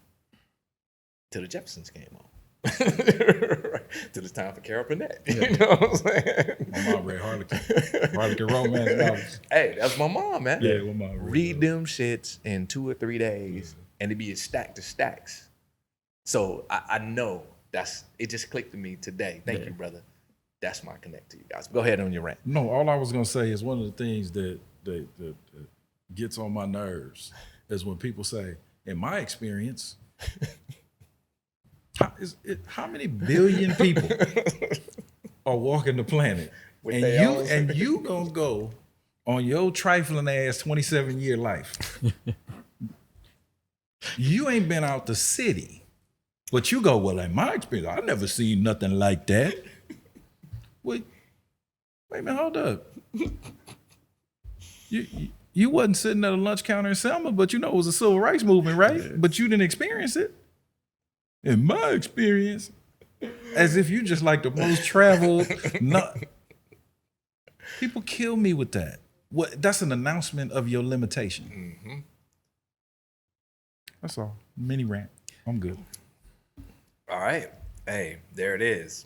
Speaker 1: till the Jeffersons came on. Right. Till it's time for Carol Burnett. Yeah. You know what I'm saying?
Speaker 2: My mom read Harlequin romance novels.
Speaker 1: Hey, that's my mom, man.
Speaker 2: Yeah, my mom
Speaker 1: read them shits in 2 or 3 days, and it'd be a stack to stacks. So I know it just clicked to me today. Thank you, brother. That's my connect to you guys. Go ahead on your rant.
Speaker 2: No, all I was gonna say is one of the things that gets on my nerves is when people say, in my experience, how many billion people are walking the planet, and you gonna go on your trifling ass 27-year life. You ain't been out the city, but you go, well, in my experience, I've never seen nothing like that. Wait a minute, hold up. You wasn't sitting at a lunch counter in Selma, but you know it was a civil rights movement, right? Yes. But you didn't experience it. In my experience, as if you just like the most traveled. People kill me with that. That's an announcement of your limitation. Mm-hmm. That's all. Mini rant. I'm good.
Speaker 1: All right. Hey, there it is.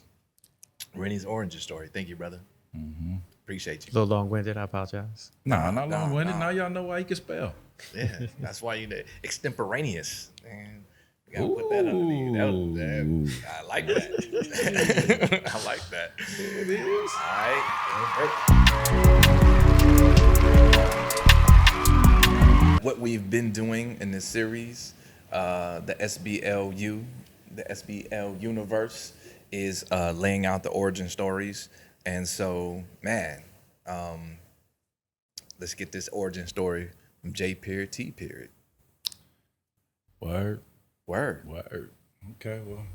Speaker 1: Rennie's origin story. Thank you, brother. Mm-hmm. Appreciate you.
Speaker 3: A little long-winded. I apologize.
Speaker 2: Nah, not long-winded. Now y'all know why he can spell.
Speaker 1: Yeah, that's why you extemporaneous. Man, we gotta put that underneath. I like that. I like that.
Speaker 2: It is.
Speaker 1: All right. What we've been doing in this series, the SBL universe, is laying out the origin stories. And so, man, let's get this origin story from J period T period.
Speaker 2: Word.
Speaker 1: Word.
Speaker 2: Okay, well,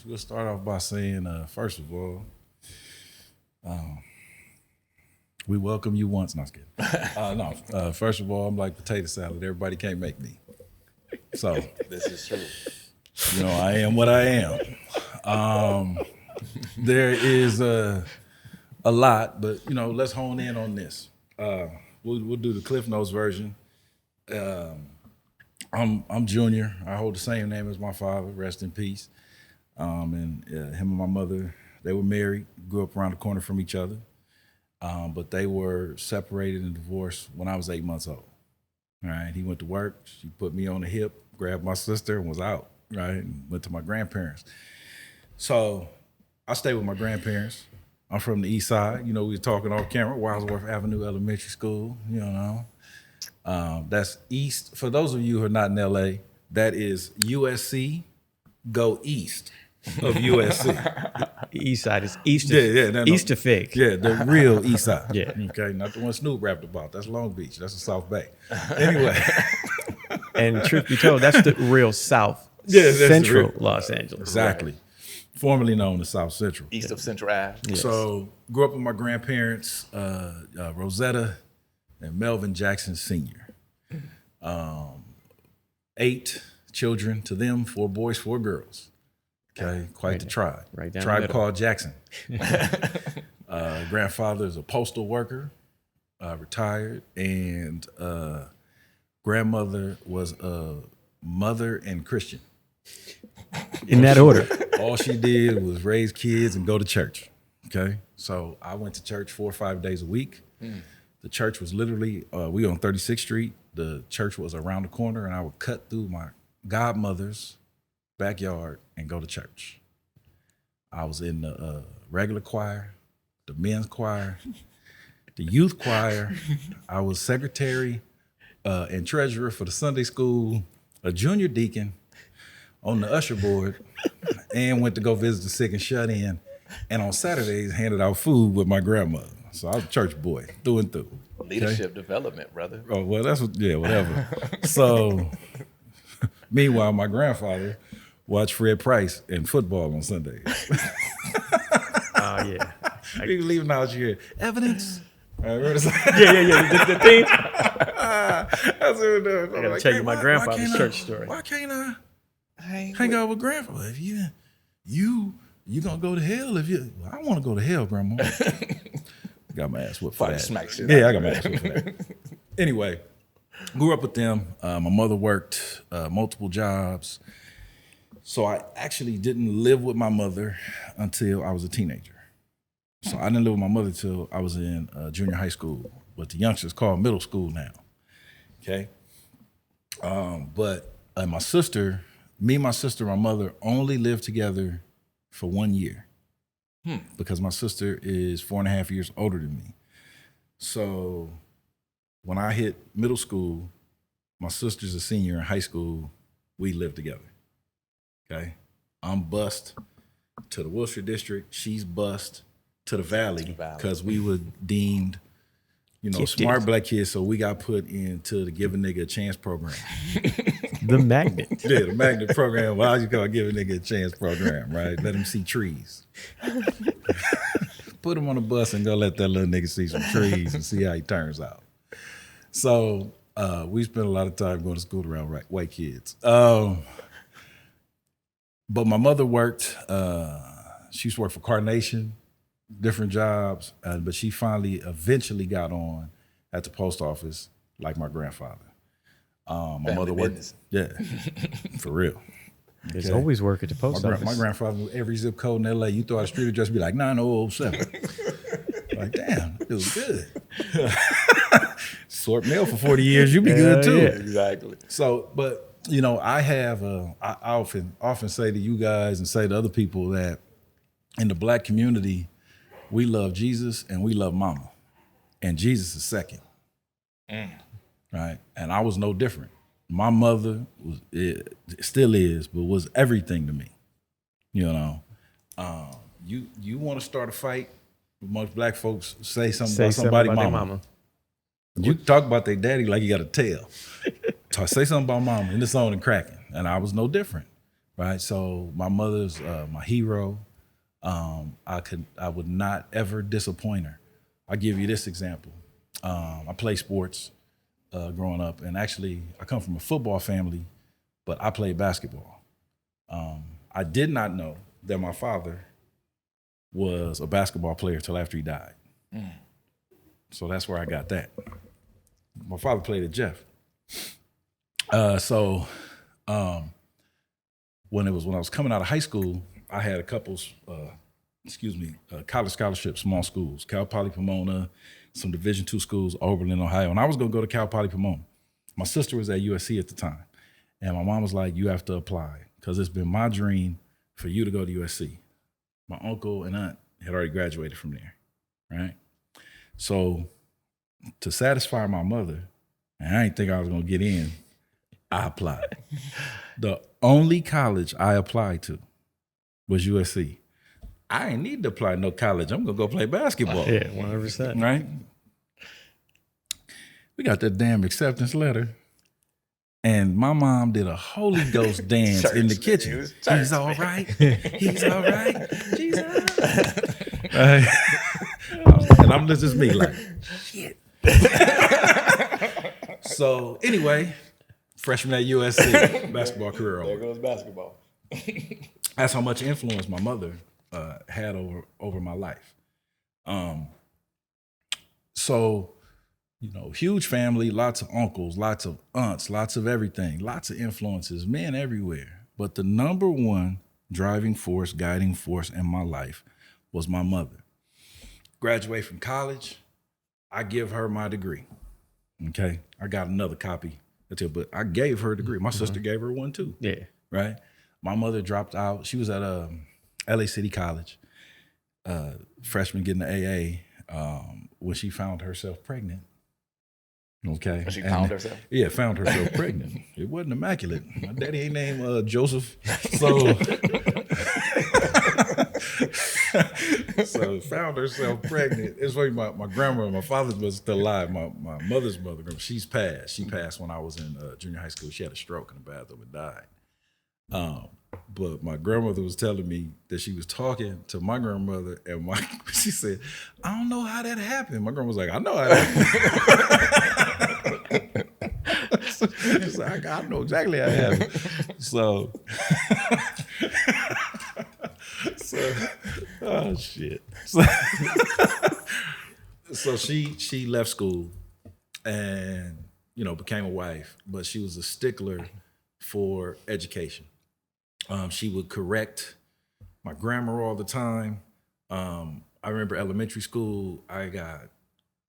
Speaker 2: we'll start off by saying, first of all, we welcome you once. No, I'm just kidding. First of all, I'm like potato salad. Everybody can't make me. So
Speaker 1: This is true.
Speaker 2: you know, I am what I am. There is a lot, but you know, let's hone in on this. We'll do the Cliff Notes version. I'm Junior. I hold the same name as my father. Rest in peace. And him and my mother, they were married, grew up around the corner from each other. But they were separated and divorced when I was 8 months old. All right, he went to work. She put me on the hip, grabbed my sister, and was out. Right, and went to my grandparents. So I stayed with my grandparents. I'm from the east side. You know, we were talking off camera, Wildsworth Avenue Elementary School, you know. That's east. For those of you who are not in LA, that is USC, go east of USC.
Speaker 3: East side is east of, east of Fig.
Speaker 2: Yeah, the real east side.
Speaker 3: Yeah.
Speaker 2: Okay, not the one Snoop rapped about. That's Long Beach. That's the South Bay. Anyway.
Speaker 3: And truth be told, that's the real South.
Speaker 2: Yeah, that's
Speaker 3: Central
Speaker 2: real.
Speaker 3: Los Angeles.
Speaker 2: Exactly. Right. Formerly known as South Central.
Speaker 1: East of Central Ave.
Speaker 3: Yes.
Speaker 2: So grew up with my grandparents, Rosetta and Melvin Jackson Sr. 8 children to them, 4 boys, 4 girls. Okay, quite the tribe.
Speaker 3: Right down
Speaker 2: tribe
Speaker 3: the middle.
Speaker 2: called Jackson. Grandfather is a postal worker, retired, and grandmother was a mother and Christian.
Speaker 3: In that order.
Speaker 2: All she did was raise kids and go to church. Okay, so I went to church 4 or 5 days a week. The church was literally, we on 36th Street. The church was around the corner, and I would cut through my godmother's backyard and go to church. I was in the regular choir, the men's choir, the youth choir. I was secretary and treasurer for the Sunday school, a junior deacon, on the usher board, and went to go visit the sick and shut in. And on Saturdays, handed out food with my grandmother. So I was a church boy through and through.
Speaker 1: Leadership development, brother.
Speaker 2: Oh, well, that's what, yeah, whatever. So meanwhile, my grandfather watched Fred Price and football on Sundays.
Speaker 3: Oh, yeah.
Speaker 2: He was leaving out here. Evidence.
Speaker 3: Yeah. The theme.
Speaker 2: That's what I
Speaker 3: gotta tell you my grandfather's church story.
Speaker 2: Why can't I hang out with grandfather? If you gonna go to hell if you. Well, I want to go to hell, grandma. Got my ass whipped for that.
Speaker 1: Smack shit
Speaker 2: Yeah, I got my ass whipped for that. Anyway, grew up with them. My mother worked multiple jobs. So I actually didn't live with my mother until I was a teenager. So I didn't live with my mother till I was in junior high school, what the youngsters call middle school now. Okay. But my sister, my mother only lived together for 1 year. Because my sister is 4.5 years older than me. So when I hit middle school, my sister's a senior in high school, we lived together. Okay. I'm bused to the Wilshire District. She's bused to the Valley because we were deemed, smart black kids. So we got put into the Give a Nigga a Chance program.
Speaker 3: The magnet.
Speaker 2: Yeah, the magnet program. Well, you call Give a Nigga a Chance program, right? Let him see trees. Put him on the bus and go let that little nigga see some trees and see how he turns out. So we spent a lot of time going to school around white kids. But my mother worked. She used to work for Carnation, different jobs, but she eventually got on at the post office like my grandfather. My mother worked. Yeah, for real.
Speaker 3: There's always work at the post office.
Speaker 2: My grandfather knew every zip code in LA. You throw out a street address, be like 9007. Like, damn, it was good. Sort mail for 40 years, you be good too.
Speaker 3: Yeah.
Speaker 1: Exactly.
Speaker 2: So, but you know, I have I often say to you guys and say to other people that in the Black community, we love Jesus and we love mama. And Jesus is second. Right? And I was no different. My mother still is, but was everything to me. You know, you want to start a fight amongst Black folks, say something about somebody's
Speaker 3: their
Speaker 2: mama. You talk about their daddy like you got a tail. Say something about mama, and it's on and cracking. And I was no different, right? So my mother's my hero. I would not ever disappoint her. I'll give you this example. I play sports growing up, and actually I come from a football family, but I played basketball. I did not know that my father was a basketball player till after he died. So that's where I got that. My father played at Jeff. When I was coming out of high school, I had a couple, college scholarships, small schools, Cal Poly Pomona, some Division II schools, Oberlin, Ohio. And I was gonna go to Cal Poly Pomona. My sister was at USC at the time. And my mom was like, you have to apply, because it's been my dream for you to go to USC. My uncle and aunt had already graduated from there, right? So to satisfy my mother, and I didn't think I was gonna get in, I applied. The only college I applied to was USC. I ain't need to apply to no college. I'm gonna go play basketball.
Speaker 3: Yeah, 100%.
Speaker 2: Right? We got that damn acceptance letter. And my mom did a Holy Ghost dance in the kitchen. He's all right. He's all right. Jesus. And I'm just me like, shit. So anyway, freshman at USC, basketball career over.
Speaker 1: There goes basketball.
Speaker 2: That's how much influence my mother had over my life. So, you know, huge family, lots of uncles, lots of aunts, lots of everything, lots of influences, men everywhere. But the number one driving force, guiding force in my life was my mother. Graduate from college, I give her my degree. Okay, I got another copy, but I gave her a degree. My sister gave her one too.
Speaker 3: Yeah.
Speaker 2: Right. My mother dropped out. She was at LA City College, freshman getting the AA, when she found herself pregnant. Okay.
Speaker 1: She found herself?
Speaker 2: Yeah, found herself pregnant. It wasn't immaculate. My daddy ain't named Joseph. So, so found herself pregnant. It's funny, my grandma, my father's was still alive. My mother's mother, she's passed. She passed when I was in junior high school. She had a stroke in the bathroom and died. But my grandmother was telling me that she was talking to my grandmother, and she said, I don't know how that happened. My grandma was like, I know how that happened. She's like, I know exactly how it happened. So, oh shit. So she left school and, you know, became a wife, but she was a stickler for education. She would correct my grammar all the time. I remember elementary school, I got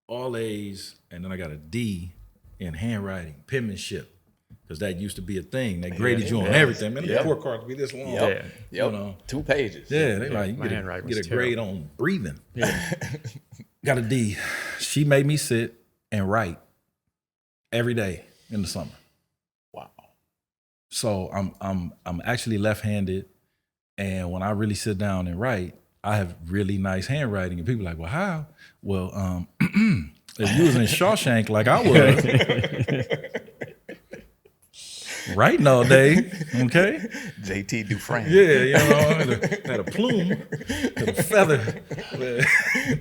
Speaker 2: all A's and then I got a D in handwriting, penmanship, because that used to be a thing. They graded you on everything. Man, the report cards would be this long.
Speaker 1: Yep.
Speaker 2: You know?
Speaker 1: 2 pages.
Speaker 2: Yeah, they like,
Speaker 3: my handwriting
Speaker 2: get
Speaker 3: was
Speaker 2: a grade on breathing.
Speaker 3: Yeah.
Speaker 2: Got a D. She made me sit and write every day in the summer.
Speaker 1: Wow.
Speaker 2: So I'm actually left-handed, and when I really sit down and write, I have really nice handwriting. And people are like, well, how? Well, if you was in Shawshank like I was, writing all day, okay?
Speaker 1: JT Dufresne.
Speaker 2: Yeah, you know, had a plume, had a feather.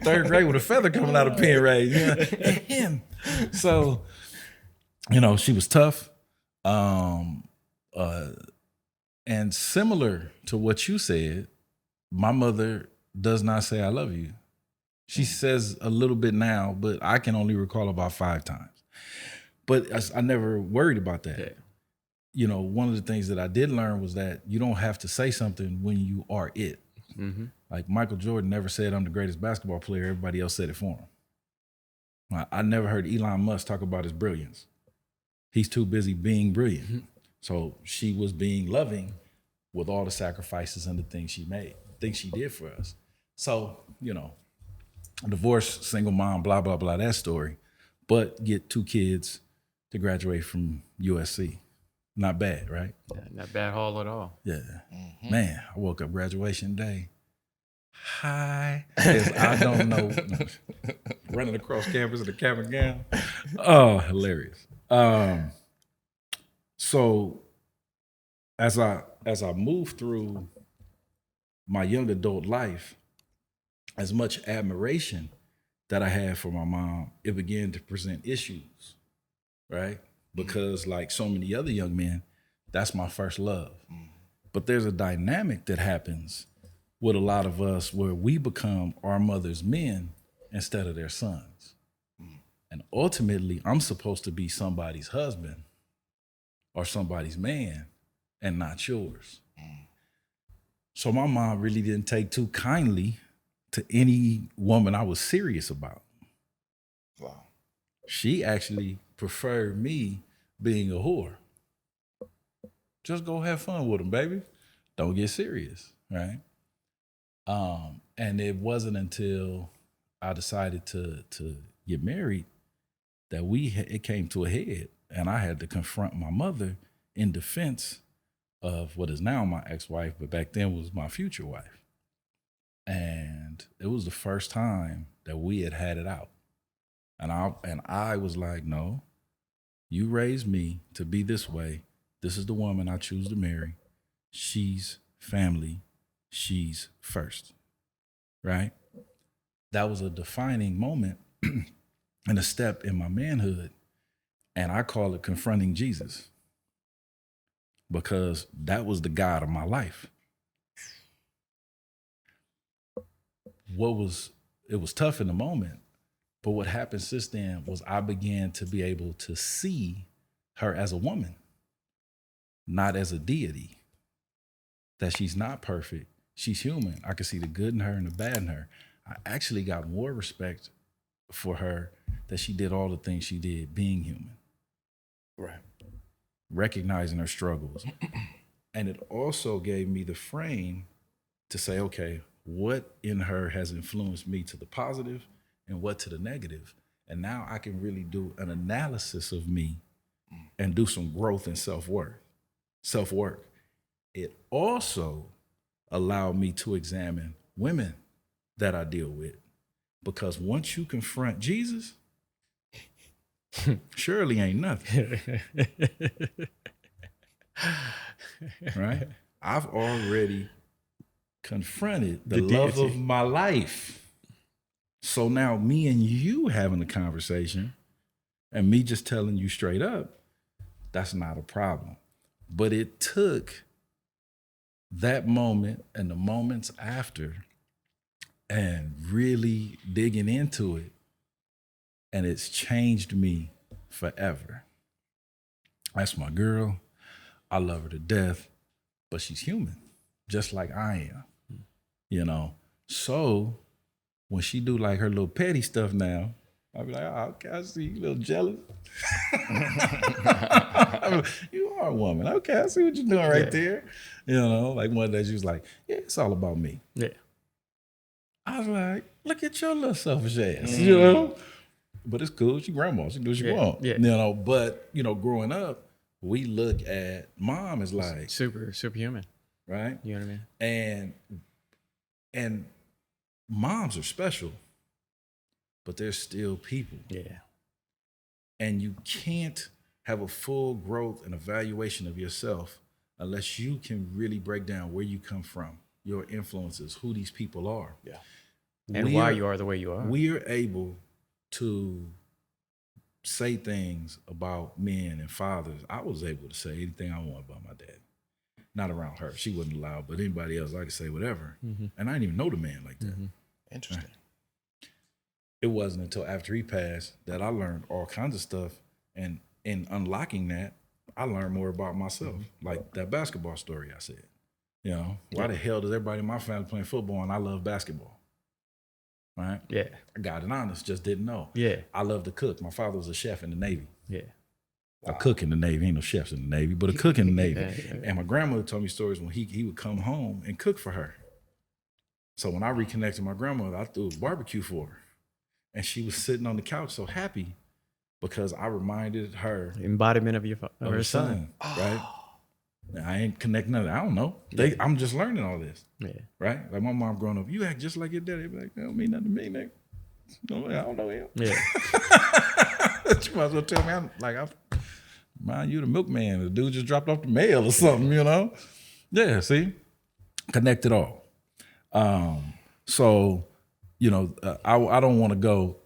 Speaker 2: Third grade with a feather coming out of pen raise. You know, him. So, you know, she was tough. And similar to what you said, my mother does not say I love you. She says a little bit now, but I can only recall about 5 times. But I never worried about that.
Speaker 3: Yeah.
Speaker 2: You know, one of the things that I did learn was that you don't have to say something when you are it.
Speaker 3: Mm-hmm.
Speaker 2: Like Michael Jordan never said I'm the greatest basketball player. Everybody else said it for him. I never heard Elon Musk talk about his brilliance. He's too busy being brilliant. Mm-hmm. So she was being loving with all the sacrifices and the things she made, things she did for us. So, you know, divorced, single mom, blah, blah, blah, that story. But get 2 kids to graduate from USC. Not bad, right?
Speaker 3: Yeah, not bad haul at all.
Speaker 2: Yeah. Mm-hmm. Man, I woke up graduation day. Hi. I don't know. Running across campus in a cap and gown. Oh, hilarious. So as I move through my young adult life, as much admiration that I had for my mom, it began to present issues, right? Because like so many other young men, that's my first love. But there's a dynamic that happens with a lot of us where we become our mother's men instead of their sons. And ultimately, I'm supposed to be somebody's husband or somebody's man and not yours. So my mom really didn't take too kindly to any woman I was serious about.
Speaker 1: Wow.
Speaker 2: She actually preferred me being a whore. Just go have fun with them, baby. Don't get serious, right? And it wasn't until I decided to get married that it came to a head, and I had to confront my mother in defense of what is now my ex-wife, but back then was my future wife. And it was the first time that we had it out. And I was like, no, you raised me to be this way. This is the woman I choose to marry. She's family. She's first, right? That was a defining moment and a step in my manhood. And I call it confronting Jesus, because that was the God of my life. It was tough in the moment, but what happened since then was I began to be able to see her as a woman, not as a deity, that she's not perfect. She's human. I could see the good in her and the bad in her. I actually got more respect for her that she did all the things she did being human.
Speaker 1: Right.
Speaker 2: Recognizing her struggles. And it also gave me the frame to say, okay, what in her has influenced me to the positive and what to the negative? And now I can really do an analysis of me and do some growth and self-work. It also allowed me to examine women that I deal with, because once you confront Jesus, surely ain't nothing. Right? I've already confronted the love of my life. So now me and you having a conversation and me just telling you straight up, that's not a problem. But it took that moment and the moments after and really digging into it, and it's changed me forever. That's my girl. I love her to death, but she's human, just like I am, you know? So when she do like her little petty stuff now, I'll be like, oh, okay, I see you a little jealous. You are a woman. Okay, I see what you're doing right there. You know, like one day she was like, yeah, it's all about me.
Speaker 3: Yeah.
Speaker 2: I was like, look at your little selfish ass, you know? But it's cool. She grandma. She do what she want. Yeah. You know, but, you know, growing up, we look at mom as like
Speaker 3: superhuman.
Speaker 2: Right?
Speaker 3: You know what I mean?
Speaker 2: And moms are special, but they're still people.
Speaker 3: Yeah.
Speaker 2: And you can't have a full growth and evaluation of yourself unless you can really break down where you come from, your influences, who these people are.
Speaker 1: Yeah.
Speaker 3: And why you are the way you are.
Speaker 2: We're able to say things about men and fathers. I was able to say anything I want about my dad. Not around her. She wasn't allowed, but anybody else, I could say whatever. Mm-hmm. And I didn't even know the man like that.
Speaker 1: Mm-hmm. Interesting.
Speaker 2: Right. It wasn't until after he passed that I learned all kinds of stuff. And in unlocking that, I learned more about myself. Like that basketball story I said. You know, why the hell does everybody in my family playing football and I love basketball? Right?
Speaker 3: Yeah.
Speaker 2: I got it honest, just didn't know.
Speaker 3: Yeah.
Speaker 2: I love to cook. My father was a chef in the Navy.
Speaker 3: Yeah.
Speaker 2: A cook in the Navy. Ain't no chefs in the Navy, but a cook in the Navy.
Speaker 3: Yeah.
Speaker 2: And my grandmother told me stories when he would come home and cook for her. So when I reconnected my grandmother, I threw a barbecue for her. And she was sitting on the couch so happy because I reminded her
Speaker 3: Embodiment of
Speaker 2: of
Speaker 3: her
Speaker 2: her
Speaker 3: son.
Speaker 2: right? I ain't connecting nothing. I don't know. I'm just learning all this,
Speaker 3: Yeah.
Speaker 2: right? Like my mom growing up, you act just like your daddy. Be like, that don't mean nothing to me, nigga. No, I don't know him.
Speaker 3: Yeah.
Speaker 2: You might as well tell me, mind you, the milkman. The dude just dropped off the mail or something, you know? Yeah, see? Connect it all. So, you know, I don't want to go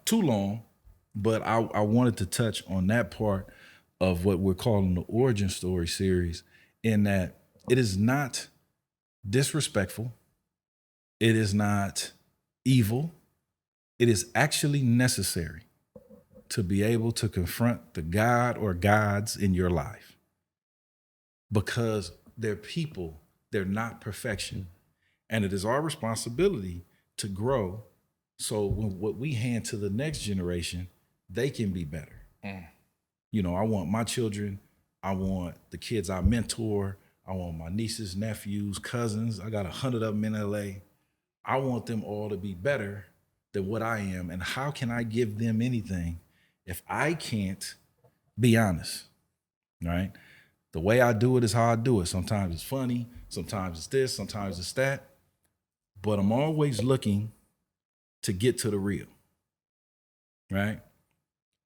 Speaker 2: too long, but I wanted to touch on that part of what we're calling the origin story series, in that it is not disrespectful. It is not evil. It is actually necessary to be able to confront the God or gods in your life, because they're people, they're not perfection. And it is our responsibility to grow so when what we hand to the next generation, they can be better. You know, I want my children, I want the kids I mentor, I want my nieces, nephews, cousins. I got 100 of them in LA. I want them all to be better than what I am. And how can I give them anything if I can't be honest, right? The way I do it is how I do it. Sometimes it's funny, sometimes it's this, sometimes it's that. But I'm always looking to get to the real, right?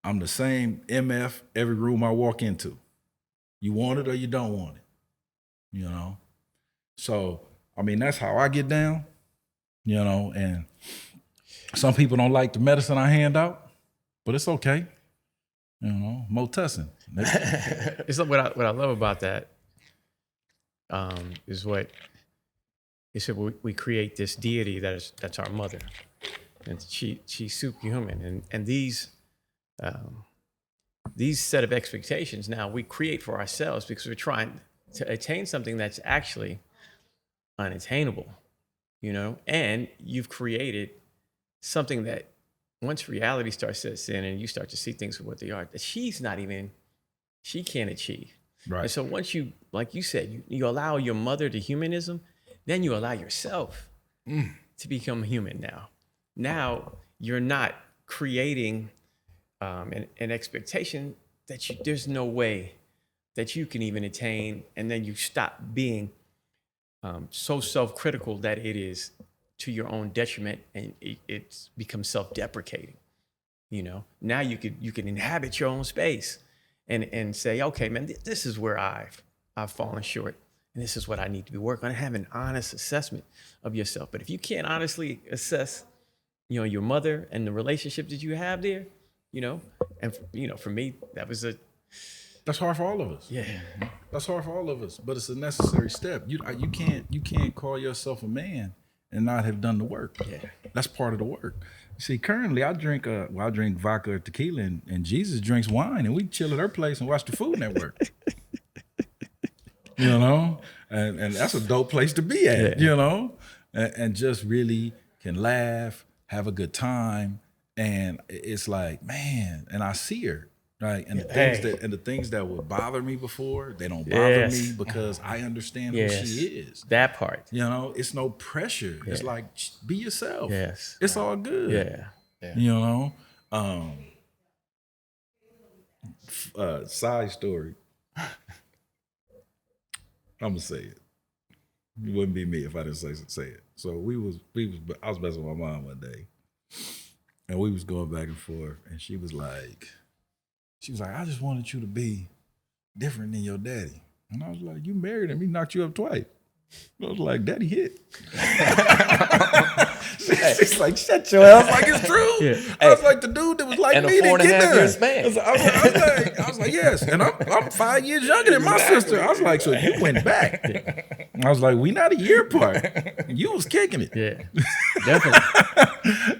Speaker 2: I'm the same MF every room I walk into. You want it or you don't want it, you know? So, I mean, that's how I get down, you know, and some people don't like the medicine I hand out, but it's okay. You know, Motussin.
Speaker 3: It's like what I love about that is what he said. We create this deity that's our mother, and she's superhuman, and these set of expectations now we create for ourselves because we're trying to attain something that's actually unattainable, you know. And you've created something that once reality starts to set in and you start to see things for what they are, that she can't achieve.
Speaker 2: Right.
Speaker 3: And so once you, like you said, you allow your mother to humanism, then you allow yourself to become human now. Now you're not creating an expectation that there's no way that you can even attain, and then you stop being so self-critical that it is to your own detriment, and it's becomes self-deprecating. You know, now you can inhabit your own space and say, okay, man, this is where I've fallen short, and this is what I need to be working on. Have an honest assessment of yourself. But if you can't honestly assess, you know, your mother and the relationship that you have there, you know, and you know, for me,
Speaker 2: That's hard for all of us.
Speaker 3: Yeah.
Speaker 2: That's hard for all of us, but it's a necessary step. You can't call yourself a man and not have done the work.
Speaker 3: Yeah.
Speaker 2: That's part of the work. See, currently I drink vodka or tequila, and Jesus drinks wine, and we chill at her place and watch the Food Network. You know, and that's a dope place to be at.
Speaker 3: Yeah.
Speaker 2: You know, and just really can laugh, have a good time, and it's like, man, and I see her. Right. And the things that would bother me before, they don't bother me because I understand who she is.
Speaker 3: That part.
Speaker 2: You know, it's no pressure. Yeah. It's like, be yourself.
Speaker 3: Yes.
Speaker 2: It's all good.
Speaker 3: Yeah.
Speaker 2: You know? Side story. I'm gonna say it. It wouldn't be me if I didn't say it. So I was messing with my mom one day, and we was going back and forth, and she was like, I just wanted you to be different than your daddy. And I was like, you married him, he knocked you up twice. I was like, daddy hit. She's like, shut your ass. Like, it's true. Yeah. I was like, the dude that was like
Speaker 1: and
Speaker 2: me didn't get there.
Speaker 1: years span.
Speaker 2: I was like, yes. And I'm 5 years younger than my sister. I was like, so you went back. I was like, we not a year apart. You was kicking it.
Speaker 3: Yeah, definitely.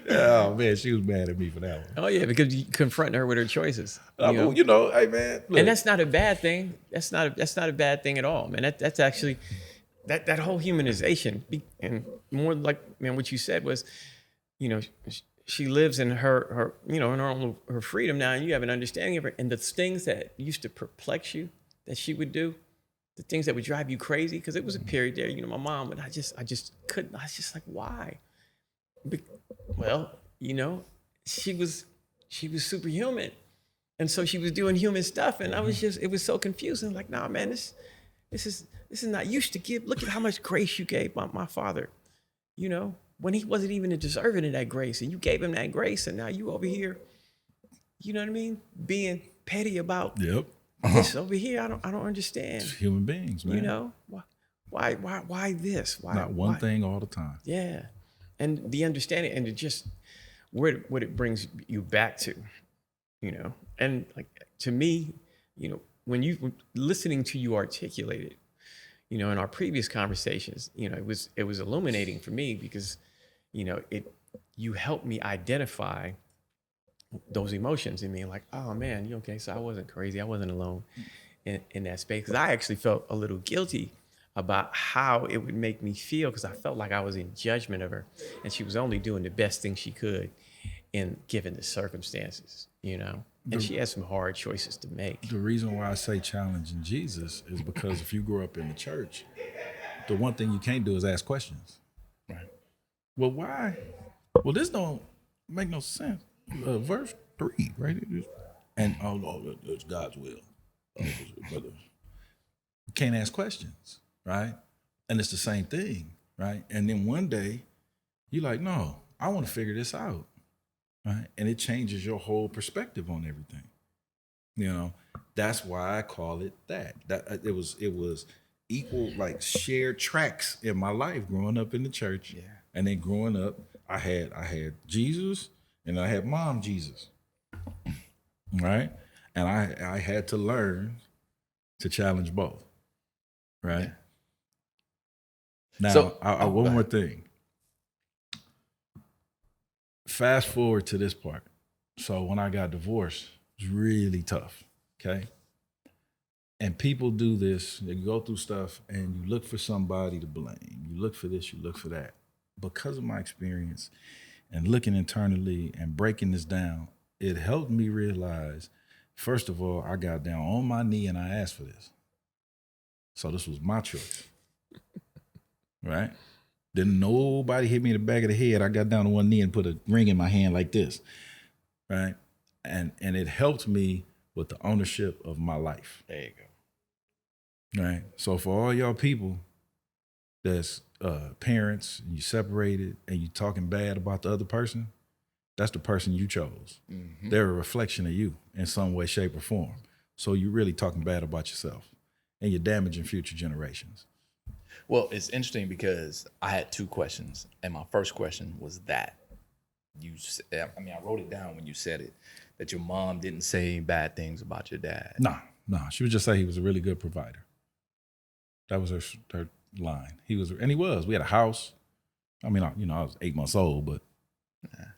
Speaker 2: Oh, man, she was mad at me for that one.
Speaker 3: Oh, yeah, because you confront her with her choices.
Speaker 2: You know, hey, man. Look.
Speaker 3: And that's not a bad thing. That's not a bad thing at all, man. That's actually, that whole humanization, and more like, man, what you said was, you know, she lives in her you know, in her own her freedom now, and you have an understanding of her, and the things that used to perplex you that she would do, the things that would drive you crazy, because it was a period there, you know, my mom, and I just couldn't. I was just like, why? Well, you know, she was superhuman, and so she was doing human stuff, and I was just, it was so confusing. Like, nah, man, this is not, you used to give, look at how much grace you gave my father, you know, when he wasn't even deserving of that grace, and you gave him that grace, and now you over here, you know what I mean, being petty about this over here. I don't understand.
Speaker 2: It's human beings, man.
Speaker 3: You know, why this? Why
Speaker 2: not one thing all the time?
Speaker 3: Yeah, and the understanding, and it just what it brings you back to, you know, and like, to me, you know, when you listening to you articulate it, you know, in our previous conversations, you know, it was illuminating for me, because, you know, you helped me identify those emotions in me, like, oh man, you okay? So I wasn't crazy. I wasn't alone in that space, because I actually felt a little guilty about how it would make me feel, because I felt like I was in judgment of her, and she was only doing the best thing she could in given the circumstances, you know. And she had some hard choices to make.
Speaker 2: The reason why I say challenging Jesus is because if you grew up in the church, the one thing you can't do is ask questions.
Speaker 1: Right.
Speaker 2: Well, why? Well, this don't make no sense. Verse 3, right? And oh no, it's God's will. Brother. You can't ask questions, right? And it's the same thing, right? And then one day, you're like, no, I want to figure this out. Right? And it changes your whole perspective on everything. You know, that's why I call it that. That it was equal, like, shared tracks in my life growing up in the church.
Speaker 1: Yeah.
Speaker 2: And then growing up, I had Jesus and I had Mom Jesus. Right? And I had to learn to challenge both. Right? Yeah. Now, so, one more thing. Fast forward to this part. So when I got divorced, it was really tough, okay? And people do this, they go through stuff and you look for somebody to blame. You look for this, you look for that. Because of my experience and looking internally and breaking this down, it helped me realize, first of all, I got down on my knee and I asked for this. So this was my choice, right? Didn't nobody hit me in the back of the head. I got down on one knee and put a ring in my hand like this, right? And it helped me with the ownership of my life.
Speaker 1: There you go.
Speaker 2: Right? So for all y'all people that's parents, and you separated and you talking bad about the other person, that's the person you chose. Mm-hmm. They're a reflection of you in some way, shape, or form. So you're really talking bad about yourself, and you're damaging future generations.
Speaker 1: Well, it's interesting because I had two questions, and my first question was that I wrote it down when you said it, that your mom didn't say bad things about your dad.
Speaker 2: No, she would just say he was a really good provider. That was her line. He was. We had a house. I mean, I was 8 months old, but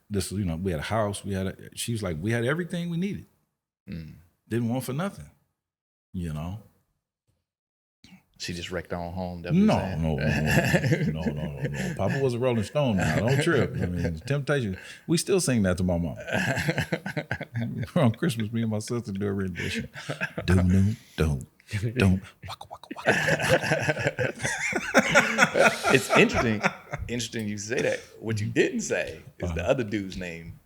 Speaker 2: this was, we had a house. She was like, we had everything we needed. Didn't want for nothing,
Speaker 1: She just wrecked her own home.
Speaker 2: No. Papa was a Rolling Stone now. Don't trip. I mean, Temptation. We still sing that to my mom. On Christmas, me and my sister do a rendition. Don't. Waka, waka, waka.
Speaker 1: It's interesting you say that. What you didn't say is the other dude's name,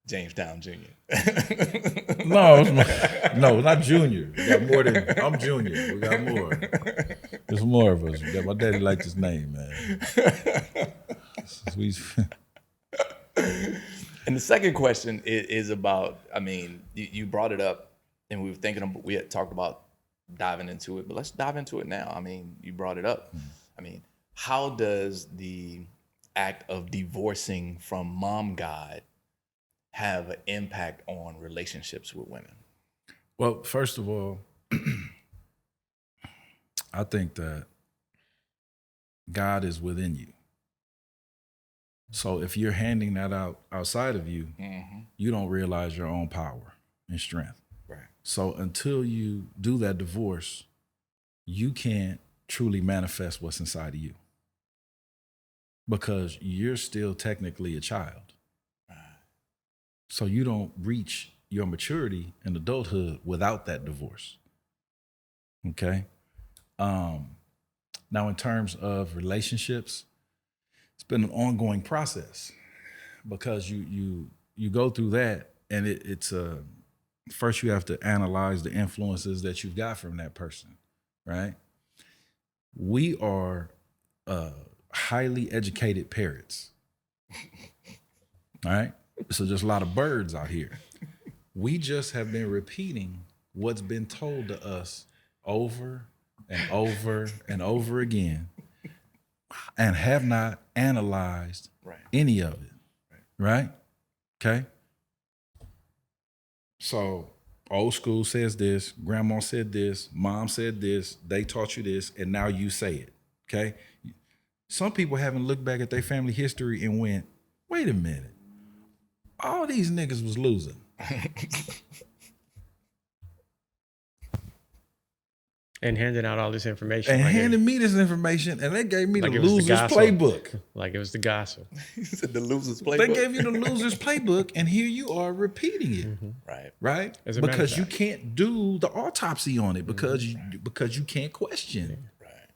Speaker 1: Jamestown Jr.
Speaker 2: No, not Junior. We got more than I'm Junior. We got more. There's more of us. My daddy liked his name, man.
Speaker 1: And the second question is about, you brought it up, and we had talked about diving into it, but let's dive into it now. You brought it up. How does the act of divorcing from mom God have an impact on relationships with women?
Speaker 2: Well, first of all, I think that God is within you. So if you're handing that out outside of you, you don't realize your own power and strength.
Speaker 1: Right.
Speaker 2: So until you do that divorce, you can't truly manifest what's inside of you. Because you're still technically a child. So you don't reach your maturity and adulthood without that divorce. Okay? Now, in terms of relationships, it's been an ongoing process because you go through that, and it's first you have to analyze the influences that you've got from that person, right? We are highly educated parrots, all right? So there's a lot of birds out here. We just have been repeating what's been told to us over and over and over again, and have not analyzed any of it, right? Okay? So old school says this, grandma said this, mom said this, they taught you this, and now you say it, okay? Some people haven't looked back at their family history and went, wait a minute, all these niggas was losing.
Speaker 3: And handing out all this information.
Speaker 2: And handed me this information, and they gave me
Speaker 3: like
Speaker 2: the loser's playbook.
Speaker 3: Like it was the gospel.
Speaker 1: You said the loser's playbook.
Speaker 2: They gave you the loser's playbook, and here you are repeating it. Right? Because you can't do the autopsy on it because you can't question.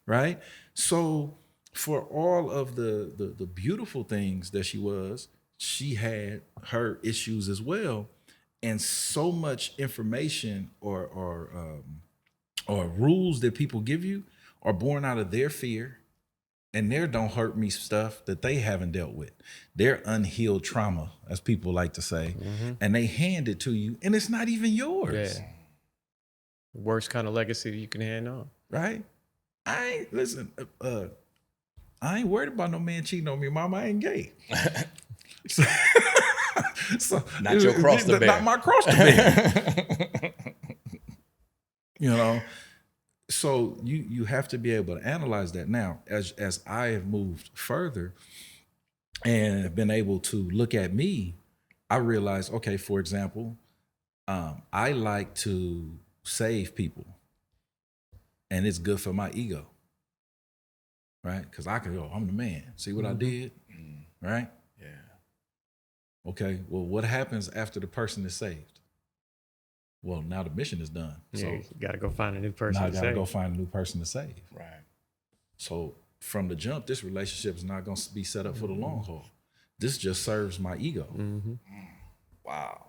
Speaker 2: Right? So for all of the beautiful things that she had her issues as well, and so much information or rules that people give you are born out of their fear and their don't hurt me stuff that they haven't dealt with. Their unhealed trauma, as people like to say, and they hand it to you, and it's not even yours.
Speaker 3: Yeah. Worst kind of legacy you can hand on.
Speaker 2: Right? I ain't worried about no man cheating on me, mama. I ain't gay. so
Speaker 1: not your cross to bear.
Speaker 2: Not my cross to bear. You know, so you have to be able to analyze that. Now, as I have moved further and have been able to look at me, I realize, okay, for example, I like to save people, and it's good for my ego, right? Because I can go, I'm the man. See what I did, right?
Speaker 1: Yeah.
Speaker 2: Okay, well, what happens after the person is saved? Well, now the mission is done.
Speaker 3: Yeah,
Speaker 2: So
Speaker 3: you got to go find a new person
Speaker 2: now I
Speaker 3: to
Speaker 2: got to
Speaker 3: save.
Speaker 2: go find a new person to save.
Speaker 1: Right.
Speaker 2: So from the jump, this relationship is not going to be set up for the long haul. This just serves my ego.
Speaker 1: Wow.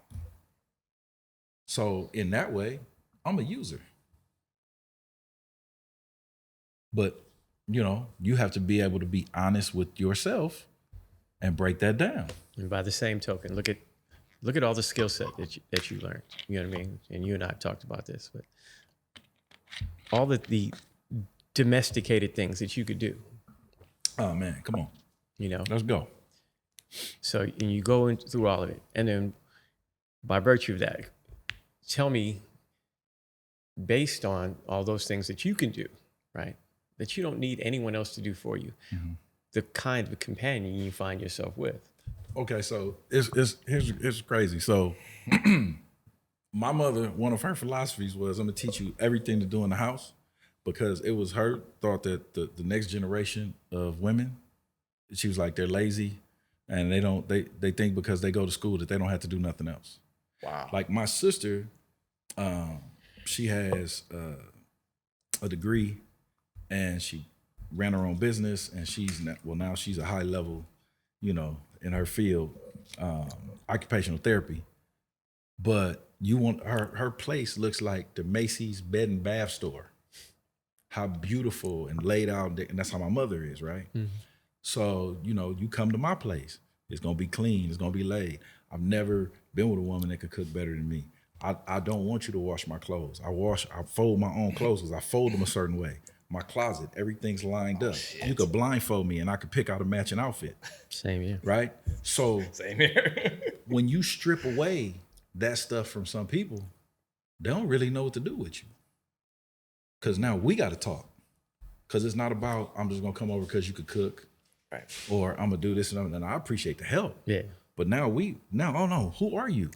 Speaker 2: So in that way, I'm a user. But, you have to be able to be honest with yourself and break that down.
Speaker 3: And by the same token, look at all the skill set that you learned. You know what I mean? And you and I have talked about this, but all the domesticated things that you could do.
Speaker 2: Oh man, come on. Let's go.
Speaker 3: So, and you go through all of it. And then by virtue of that, tell me, based on all those things that you can do, right? That you don't need anyone else to do for you, the kind of companion you find yourself with.
Speaker 2: Okay, so here's crazy. So my mother, one of her philosophies was, I'm gonna teach you everything to do in the house, because it was her thought that the next generation of women, she was like, they're lazy and they think because they go to school that they don't have to do nothing else.
Speaker 1: Wow.
Speaker 2: Like my sister, she has a degree and she ran her own business, and now she's a high level, in her field, occupational therapy. But you want her place looks like the Macy's bed and bath store. How beautiful and laid out, and that's how my mother is, right? So, you come to my place, it's gonna be clean, it's gonna be laid. I've never been with a woman that could cook better than me. I don't want you to wash my clothes. I fold my own clothes because I fold them a certain way. My closet, everything's lined up. Shit. You could blindfold me and I could pick out a matching outfit.
Speaker 3: Same here.
Speaker 2: Right? So
Speaker 1: same here.
Speaker 2: When you strip away that stuff from some people, they don't really know what to do with you. Because now we got to talk. Because it's not about, I'm just going to come over because you could cook.
Speaker 1: Right.
Speaker 2: Or I'm going to do this and I appreciate the help.
Speaker 3: Yeah.
Speaker 2: But now oh no, who are you?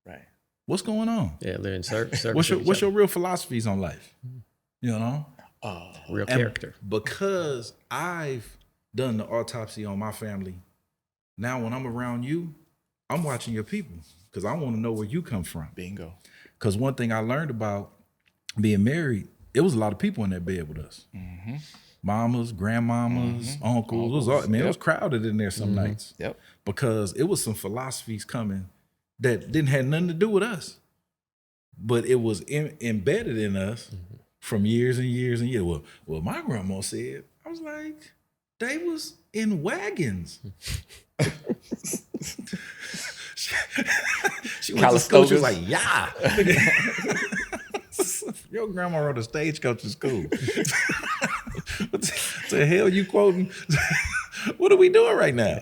Speaker 1: Right.
Speaker 2: What's going on?
Speaker 3: Yeah, living service.
Speaker 2: What's your real philosophies on life?
Speaker 3: Real
Speaker 2: And
Speaker 3: character.
Speaker 2: because I've done the autopsy on my family, now when I'm around you, I'm watching your people because I want to know where you come from.
Speaker 1: Bingo.
Speaker 2: Because one thing I learned about being married, it was a lot of people in that bed with us. Mamas, grandmamas, uncles. It was all, it was crowded in there some nights.
Speaker 1: Yep.
Speaker 2: Because it was some philosophies coming that didn't have nothing to do with us. But it was embedded in us from years and years and years. Well, my grandma said, I was like, they was in wagons. She went to school. She was like, yeah. Your grandma rode a stagecoach to school. What the hell you quoting? What are we doing right now?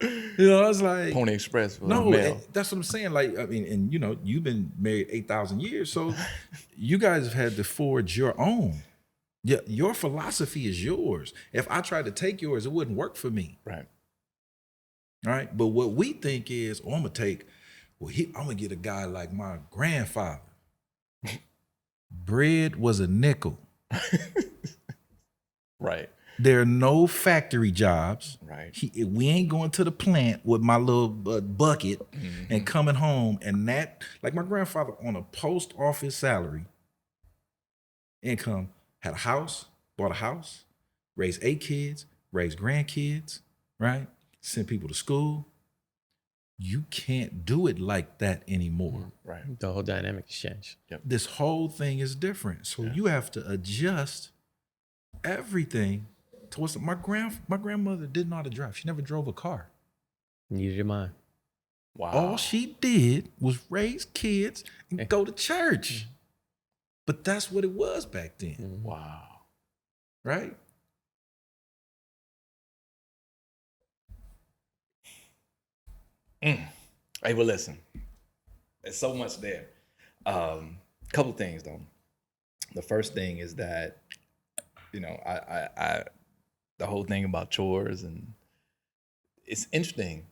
Speaker 2: You know, I was like,
Speaker 1: Pony Express.
Speaker 2: no, that's what I'm saying. Like, I mean, and you know, you've been married 8,000 years, so you guys have had to forge your own. Yeah, your philosophy is yours. If I tried to take yours, it wouldn't work for me.
Speaker 1: Right.
Speaker 2: Right. But what we think is, I'm gonna get a guy like my grandfather. Bread was a nickel.
Speaker 1: Right.
Speaker 2: There are no factory jobs.
Speaker 1: Right.
Speaker 2: We ain't going to the plant with my little bucket and coming home. And that, like my grandfather on a post office salary income, had a house, bought a house, raised 8 kids, raised grandkids, right? Sent people to school. You can't do it like that anymore.
Speaker 1: Right.
Speaker 3: The whole dynamic has changed.
Speaker 2: This whole thing is different. So you have to adjust everything towards my grandmother didn't know how to drive. She never drove a car.
Speaker 3: Neither did mine.
Speaker 1: Wow.
Speaker 2: All she did was raise kids and go to church. But that's what it was back then.
Speaker 1: Wow.
Speaker 2: Right?
Speaker 1: Hey, well, listen. There's so much there. Couple things though. The first thing is that, you know, I the whole thing about chores, and it's interesting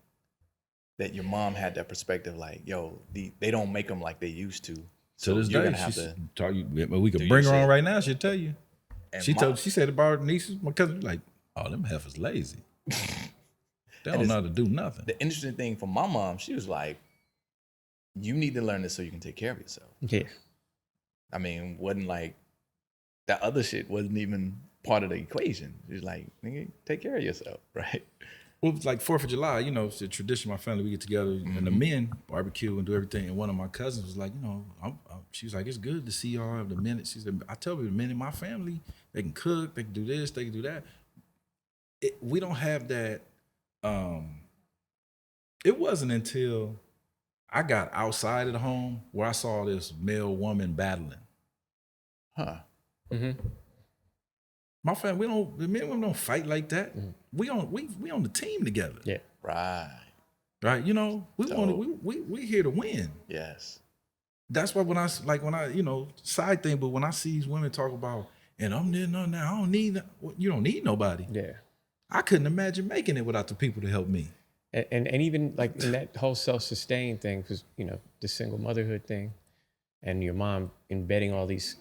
Speaker 1: that your mom had that perspective, like, yo, they don't make them like they used to.
Speaker 2: So this
Speaker 1: you're
Speaker 2: day,
Speaker 1: gonna have to
Speaker 2: tell you, we could
Speaker 1: do
Speaker 2: bring
Speaker 1: your
Speaker 2: her on
Speaker 1: shit.
Speaker 2: right now. She'll tell you.
Speaker 1: And
Speaker 2: She said about her nieces, my cousin, like, oh, them heifers lazy. They don't know how to do nothing.
Speaker 1: The interesting thing for my mom, she was like, you need to learn this so you can take care of yourself.
Speaker 3: Yeah.
Speaker 1: I mean, wasn't like that other shit wasn't even part of the equation. It's like, nigga, take care of yourself, right?
Speaker 2: Well, it's like 4th of July, you know, it's a tradition. My family, we get together and the men barbecue and do everything. And one of my cousins was like, you know, she was like, it's good to see y'all. The men, she said, I tell you, the men in my family, they can cook, they can do this, they can do that. We don't have that. It wasn't until I got outside of the home where I saw this male woman battling.
Speaker 1: Huh.
Speaker 2: My family, the men and women don't fight like that. We on the team together.
Speaker 3: Yeah.
Speaker 2: Right. You know, we here to win.
Speaker 1: Yes.
Speaker 2: That's why when I you know, side thing, but when I see these women talk about, and I'm there now, I don't need, you don't need nobody.
Speaker 3: Yeah.
Speaker 2: I couldn't imagine making it without the people to help me.
Speaker 3: And even like in that whole self-sustained thing, because, you know, the single motherhood thing, and your mom embedding all these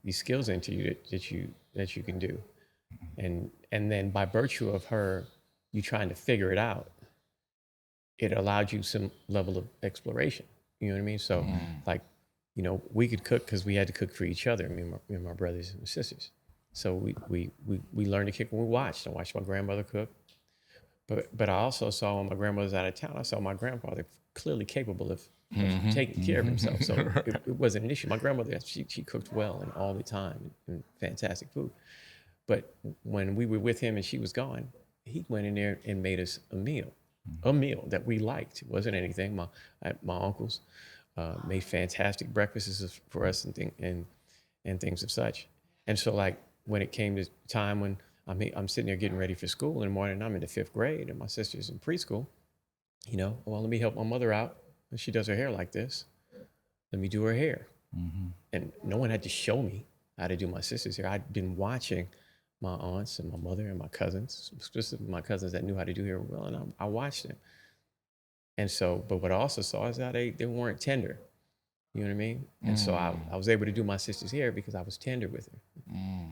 Speaker 3: skills into you that you can do, and then by virtue of her, you trying to figure it out, it allowed you some level of exploration. You know what I mean? So like, you know, we could cook because we had to cook for each other, me and my brothers and sisters. So we learned to cook when we watched. I watched my grandmother cook. But I also saw when my grandmother was out of town, I saw my grandfather clearly capable of taking care of himself. So it wasn't an issue. My grandmother, she cooked well and all the time and fantastic food. But when we were with him and she was gone, he went in there and made us a meal that we liked. It wasn't anything. My uncles made fantastic breakfasts for us and things of such. And so like when it came to time when I'm sitting there getting ready for school in the morning. I'm in the 5th grade and my sister's in preschool. You know, well, let me help my mother out. She does her hair like this. Let me do her hair. And no one had to show me how to do my sister's hair. I'd been watching my aunts and my mother and my cousins, specifically my cousins that knew how to do hair well, and I watched them. And so, but what I also saw is that they weren't tender. You know what I mean? And so I was able to do my sister's hair because I was tender with her.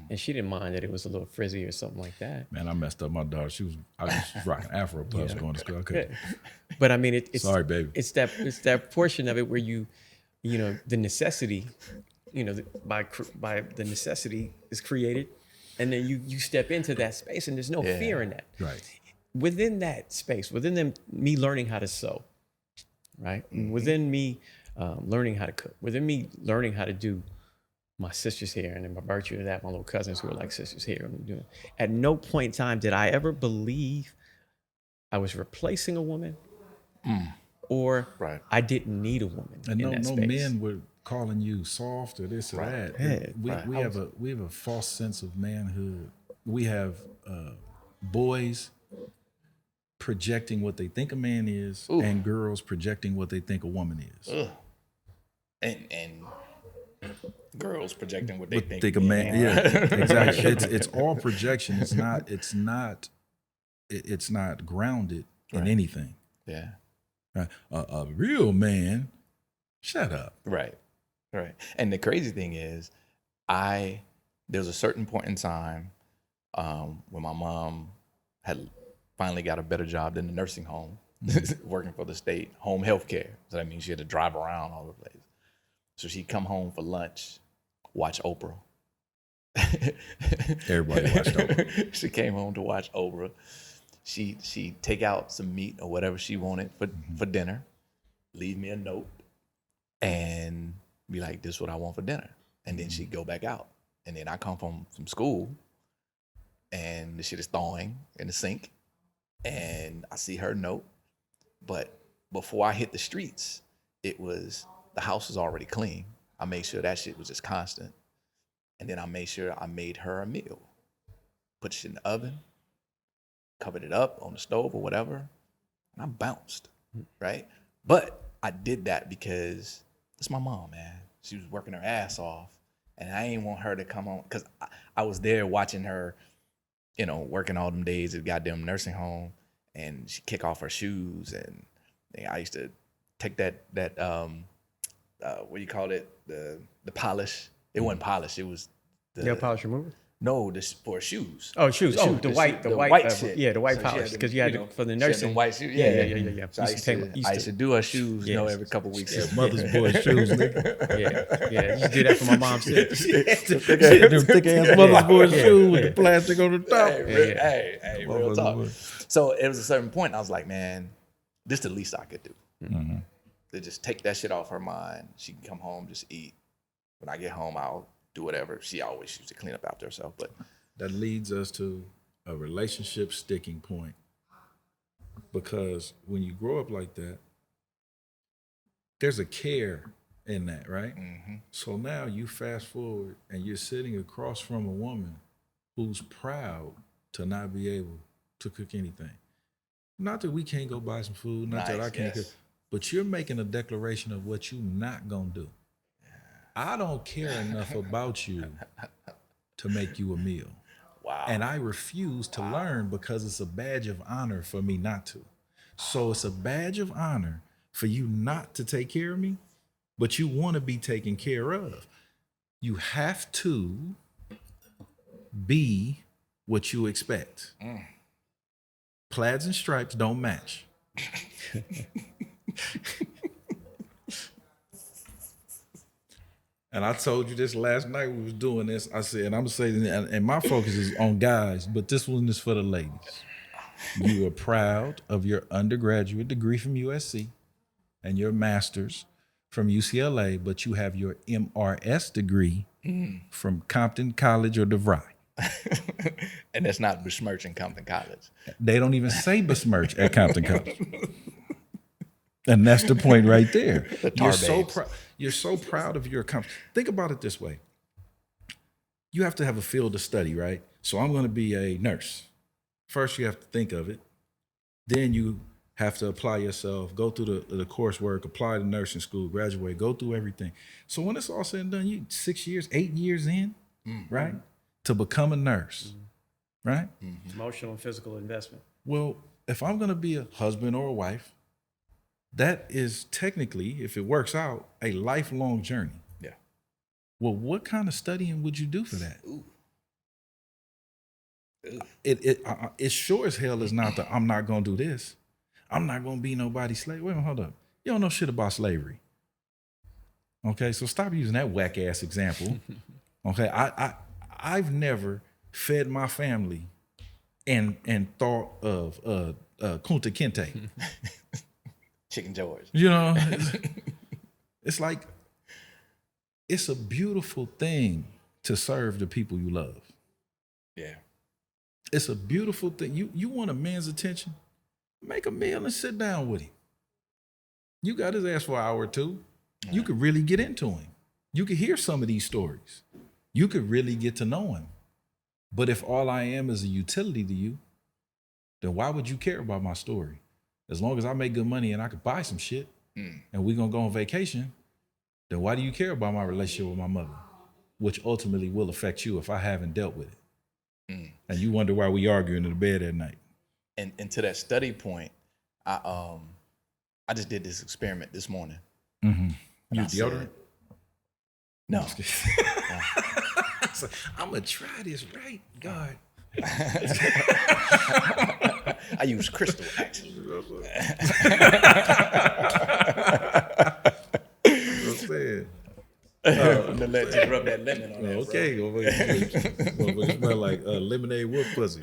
Speaker 3: And she didn't mind that it was a little frizzy or something like that.
Speaker 2: Man, I messed up my daughter. I was rocking Afro puffs going to school. Okay.
Speaker 3: But I mean, it's
Speaker 2: Sorry, baby.
Speaker 3: It's that portion of it where you know, the necessity, you know, by the necessity is created, and then you step into that space, and there's no fear in that.
Speaker 2: Right.
Speaker 3: Within that space, within me learning how to sew, right? Within me learning how to cook, within me learning how to do my sister's hair, and then by virtue of that, my little cousins who are like sisters' hair. At no point in time did I ever believe I was replacing a woman, or I didn't need a woman.
Speaker 2: And
Speaker 3: in
Speaker 2: no
Speaker 3: that space.
Speaker 2: men were calling you soft or this or that.
Speaker 3: Yeah,
Speaker 2: We have a false sense of manhood. We have boys projecting what they think a man is, and girls projecting what they think a woman is.
Speaker 1: And girls projecting what they think
Speaker 2: a man. Yeah, exactly. It's all projection. It's not grounded in anything.
Speaker 1: Yeah.
Speaker 2: A real man, shut up.
Speaker 1: Right. And the crazy thing is, there's a certain point in time when my mom had finally got a better job than the nursing home, working for the state, home health care. So that means she had to drive around all the place. So she'd come home for lunch, watch Oprah.
Speaker 2: Everybody watched Oprah.
Speaker 1: She came home to watch Oprah. She'd take out some meat or whatever she wanted for dinner, leave me a note, and be like, this is what I want for dinner. And then she'd go back out. And then I come from school, and the shit is thawing in the sink, and I see her note. But before I hit the streets, the house was already clean. I made sure that shit was just constant. And then I made sure I made her a meal. Put shit in the oven, covered it up on the stove or whatever, and I bounced, right? But I did that because it's my mom, man. She was working her ass off, and I ain't want her to come home, because I was there watching her, you know, working all them days at goddamn nursing home, and she'd kick off her shoes, and I used to take that what do you call it, the polish. It wasn't polish. It was the
Speaker 3: nail polish remover.
Speaker 1: No, this for shoes.
Speaker 3: Oh, shoes. The white shit. Yeah, the white
Speaker 1: So
Speaker 3: polish, because you had to, for the nursing.
Speaker 1: White shoes.
Speaker 3: Yeah.
Speaker 1: So I used to do her shoes, you know, every couple of weeks.
Speaker 2: Yeah, mother's boy shoes, nigga.
Speaker 3: Yeah. You used to do that for my mom too.
Speaker 2: Them thick ass mother's boy shoes with the plastic on the top.
Speaker 1: Hey, real talk. So it was a certain point, and I was like, man, this is the least I could do.
Speaker 2: Mm-hmm.
Speaker 1: To just take that shit off her mind. She can come home, just eat. When I get home, I'll do whatever. She always used to clean up after herself. But
Speaker 2: that leads us to a relationship sticking point. Because when you grow up like that, there's a care in that, right?
Speaker 1: Mm-hmm.
Speaker 2: So now you fast forward and you're sitting across from a woman who's proud to not be able to cook anything. Not that we can't go buy some food, not that I can't cook, but you're making a declaration of what you're not gonna do. I don't care enough about you to make you a meal.
Speaker 1: Wow.
Speaker 2: And I refuse to learn because it's a badge of honor for me not to. So it's a badge of honor for you not to take care of me, but you want to be taken care of. You have to be what you expect. Plaids and stripes don't match. And I told you this last night we was doing this. I said, and I'm saying, and my focus is on guys, but this one is for the ladies. You are proud of your undergraduate degree from USC and your master's from UCLA, but you have your MRS degree from Compton College or DeVry.
Speaker 1: And that's not besmirching Compton College.
Speaker 2: They don't even say besmirch at Compton College. And that's the point right there. You're so proud of your accomplishment. Think about it this way. You have to have a field of study, right? So I'm going to be a nurse. First, you have to think of it. Then you have to apply yourself, go through the coursework, apply to nursing school, graduate, go through everything. So when it's all said and done, you 6 years, 8 years in, right? To become a nurse, right?
Speaker 3: Emotional and physical investment.
Speaker 2: Well, if I'm going to be a husband or a wife, that is technically, if it works out, a lifelong journey.
Speaker 1: Yeah.
Speaker 2: Well, what kind of studying would you do for that?
Speaker 1: Ooh.
Speaker 2: It sure as hell is not the I'm not gonna do this. I'm not gonna be nobody's slave. Wait a minute, hold up. You don't know shit about slavery. Okay, so stop using that whack ass example. Okay, I've never fed my family and thought of Kunta Kinte.
Speaker 1: Chicken George.
Speaker 2: You know, it's like it's a beautiful thing to serve the people you love.
Speaker 1: Yeah.
Speaker 2: It's a beautiful thing. You want a man's attention? Make a meal and sit down with him. You got his ass for an hour or two. You could really get into him. You could hear some of these stories. You could really get to know him. But if all I am is a utility to you, then why would you care about my story? As long as I make good money and I could buy some shit and we're going to go on vacation, then why do you care about my relationship with my mother? Which ultimately will affect you if I haven't dealt with it. And you wonder why we arguing in the bed at night.
Speaker 1: And to that study point, I just did this experiment this morning.
Speaker 2: Mm-hmm.
Speaker 1: And
Speaker 2: You
Speaker 1: I
Speaker 2: deodorant?
Speaker 1: said, no.
Speaker 2: I'm going to try this right, God.
Speaker 1: I use crystal, actually.
Speaker 2: I'm saying.
Speaker 1: To let you rub that lemon on that,
Speaker 2: Okay, it smell like lemonade wood pussy.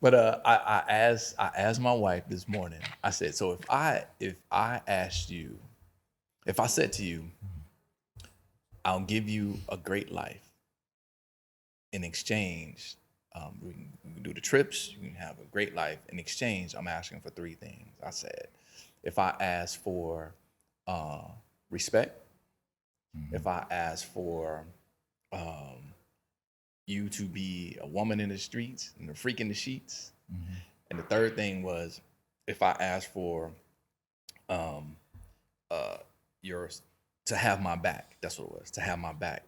Speaker 1: But I asked my wife this morning. I said, so if I asked you, if I said to you, I'll give you a great life in exchange, we can do the trips, you can have a great life. In exchange, I'm asking for three things. I said, if I ask for respect, if I ask for you to be a woman in the streets and a freak in the sheets, and the third thing was, if I asked for yours to have my back, that's what it was, to have my back.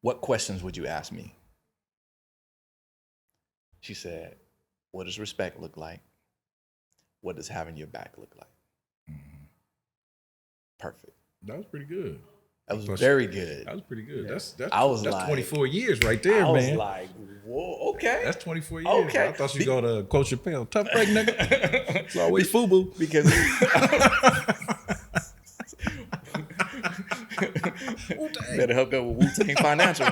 Speaker 1: What questions would you ask me? She said, what does respect look like? What does having your back look like? Perfect.
Speaker 2: That was pretty good.
Speaker 1: That was very good.
Speaker 2: That was pretty good. That's
Speaker 1: I was
Speaker 2: that's
Speaker 1: like,
Speaker 2: 24 years right there,
Speaker 1: I was
Speaker 2: man.
Speaker 1: like, whoa, okay.
Speaker 2: That's 24 years.
Speaker 1: Okay.
Speaker 2: I thought you go to Coach Chappelle. Tough break, nigga. It's always FUBU.
Speaker 1: Because better hook up with Wu-Tang Financial.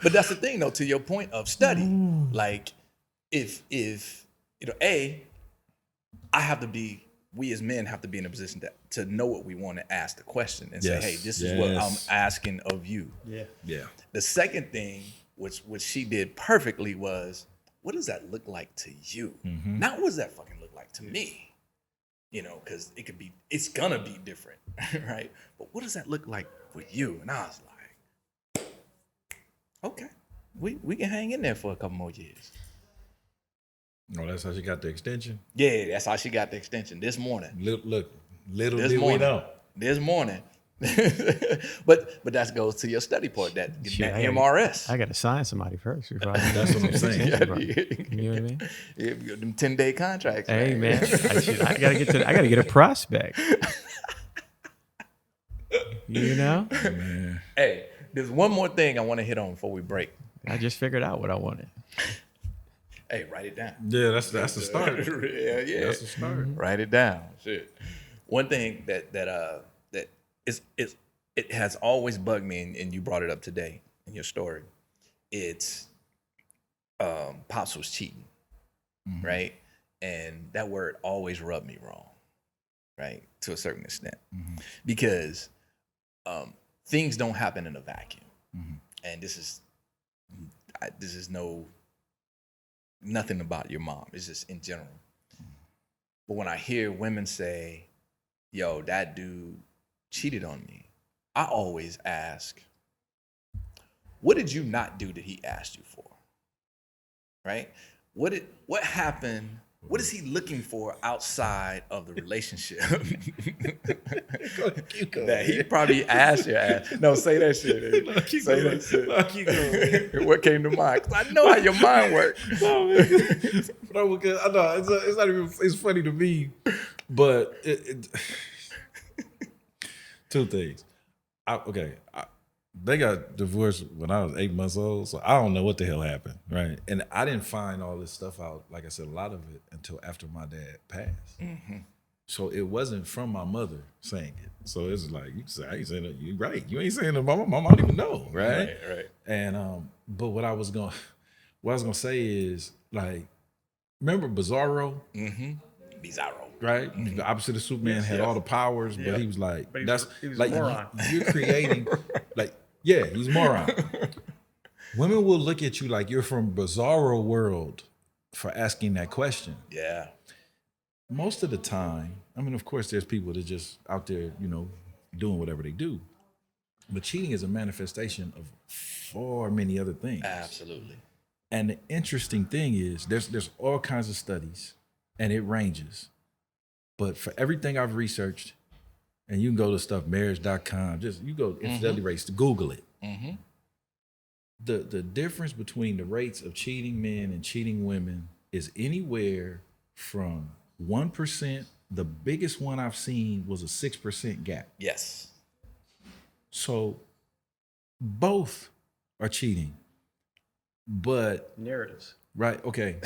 Speaker 1: but that's the thing, though, to your point of study. Like, if we as men have to be in a position to know what we want to ask the question and say, hey, this is what I'm asking of you.
Speaker 2: Yeah.
Speaker 1: The second thing, which she did perfectly, was, what does that look like to you? Not what does that fucking look like to me? You know, because it's gonna be different, right? But what does that look like for you? And I was like, okay, we can hang in there for a couple more years.
Speaker 2: Oh, that's how she got the extension?
Speaker 1: Yeah, that's how she got the extension this morning.
Speaker 2: Look, little
Speaker 1: This
Speaker 2: did we
Speaker 1: morning.
Speaker 2: know.
Speaker 1: This morning. but that goes to your study part, that MRS.
Speaker 3: I got to sign somebody first. Before
Speaker 2: That's what I'm saying.
Speaker 3: You know what I mean?
Speaker 1: Yeah, them 10-day contracts.
Speaker 3: Hey man, I gotta get a prospect. You know?
Speaker 2: Man.
Speaker 1: Hey, there's one more thing I want to hit on before we break.
Speaker 3: I just figured out what I wanted.
Speaker 1: Hey, write it down.
Speaker 2: Yeah, that's the start.
Speaker 1: yeah.
Speaker 2: That's the start.
Speaker 1: Write it down. Shit. One thing that it has always bugged me, and you brought it up today in your story. It's Pops was cheating, right? And that word always rubbed me wrong, right? To a certain extent, because things don't happen in a vacuum, and this is nothing about your mom. It's just in general. But when I hear women say, yo, that dude cheated on me, I always ask, what did you not do that he asked you for? Right? What happened What is he looking for outside of the relationship? That he probably asked your ass. No, say that shit.
Speaker 2: No, keep
Speaker 1: Say
Speaker 2: going.
Speaker 1: that shit.
Speaker 2: No, keep going.
Speaker 1: What came to mind? 'Cause I know how your mind works.
Speaker 2: No, man. No, because I know it's not even. It's funny to me, but two things. They got divorced when I was 8 months old, so I don't know what the hell happened, right? And I didn't find all this stuff out, like I said, a lot of it until after my dad passed.
Speaker 1: Mm-hmm.
Speaker 2: So it wasn't from my mother saying it. So it's like, you say, I ain't saying that. You right. You ain't saying that. My mom don't even know, right?
Speaker 1: Right.
Speaker 2: And but what I was gonna say is, like, remember Bizarro?
Speaker 1: Mm-hmm. Bizarro.
Speaker 2: Right? The opposite of Superman had all the powers, but he was like,
Speaker 3: But he
Speaker 2: that's
Speaker 3: was
Speaker 2: like
Speaker 3: a moron.
Speaker 2: you're creating, like, yeah, he's a moron. Women will look at you like you're from Bizarro world for asking that question.
Speaker 1: Yeah.
Speaker 2: Most of the time, I mean, of course, there's people that just out there, doing whatever they do. But cheating is a manifestation of far many other things.
Speaker 1: Absolutely.
Speaker 2: And the interesting thing is there's all kinds of studies, and it ranges. But for everything I've researched, and you can go to stuff, marriage.com, just you go infidelity rates, Google it.
Speaker 1: Mm-hmm.
Speaker 2: The difference between the rates of cheating men and cheating women is anywhere from 1%. The biggest one I've seen was a 6% gap.
Speaker 1: Yes.
Speaker 2: So both are cheating. But
Speaker 3: Narratives.
Speaker 2: right, okay.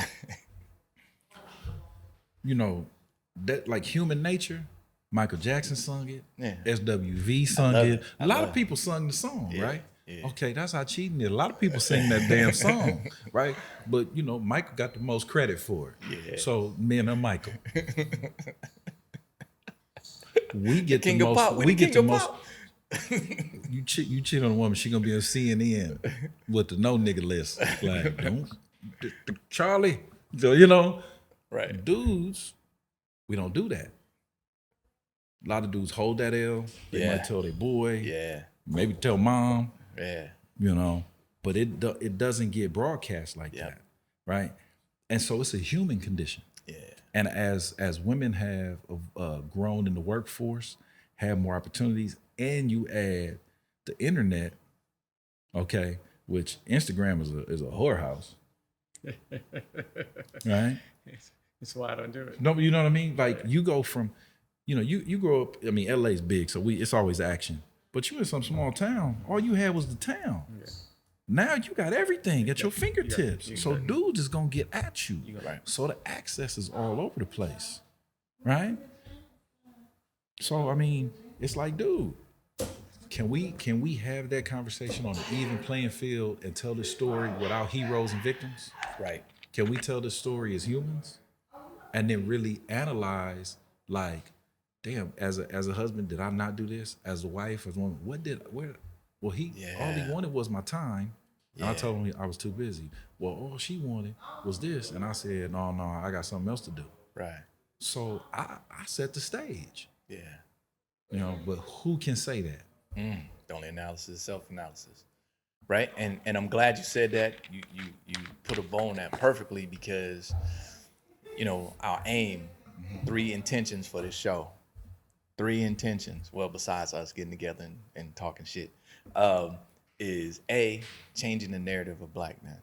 Speaker 2: That, like, Human Nature, Michael Jackson sung it.
Speaker 1: Yeah.
Speaker 2: SWV sung it. A lot of
Speaker 1: it.
Speaker 2: people sung the song, right?
Speaker 1: Yeah.
Speaker 2: Okay, that's how cheating is. A lot of people sing that damn song, right? But Michael got the most credit for it.
Speaker 1: Yeah.
Speaker 2: So me and Michael, we get the
Speaker 1: King of
Speaker 2: most.
Speaker 1: pop.
Speaker 2: We get the most.
Speaker 1: Pop.
Speaker 2: You cheat on a woman, she gonna be on CNN with the no nigga list. Like, don't Charlie. So
Speaker 1: Right.
Speaker 2: dudes, we don't do that. A lot of dudes hold that L. They
Speaker 1: Yeah.
Speaker 2: might tell their boy.
Speaker 1: Yeah.
Speaker 2: Maybe tell mom.
Speaker 1: Yeah.
Speaker 2: But it doesn't get broadcast like that, right? And so it's a human condition.
Speaker 1: Yeah.
Speaker 2: And as women have grown in the workforce, have more opportunities, and you add the internet, okay, which Instagram is a whorehouse, right?
Speaker 3: That's why I don't do it.
Speaker 2: No, you know what I mean? Like, you go from, you grow up. I mean, LA's big, so it's always action. But you in some small town, all you had was the town. Yeah. Now you got everything at your fingertips. So dudes is gonna get at you.
Speaker 1: Right.
Speaker 2: So the access is all over the place, right? So I mean, it's like, dude, can we have that conversation on an even playing field and tell this story without heroes and victims?
Speaker 1: Right.
Speaker 2: Can we tell this story as humans, and then really analyze, like, damn, as a husband, did I not do this? As a wife, as a woman, all he wanted was my time. And I told him I was too busy. Well, all she wanted was this. And I said, no, I got something else to do.
Speaker 1: Right.
Speaker 2: So I set the stage.
Speaker 1: Yeah.
Speaker 2: But who can say that?
Speaker 1: The only analysis is self-analysis. Right? And I'm glad you said that. You put a bow on that perfectly, because, our aim, 3 intentions for this show. 3 intentions, well, besides us getting together and talking shit, is A, changing the narrative of Black men,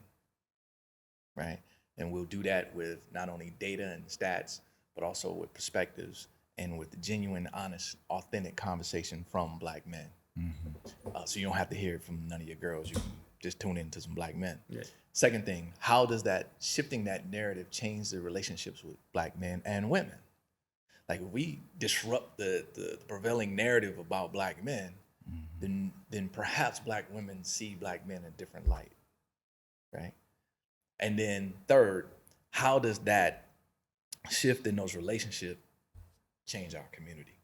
Speaker 1: right? And we'll do that with not only data and stats, but also with perspectives and with genuine, honest, authentic conversation from Black men. Mm-hmm. So you don't have to hear it from none of your girls. You can just tune into some Black men. Yeah. Second thing, how does that shifting that narrative change the relationships with Black men and women? Like, if we disrupt the prevailing narrative about Black men, then perhaps Black women see Black men in a different light, right? And then third, how does that shift in those relationships change our community?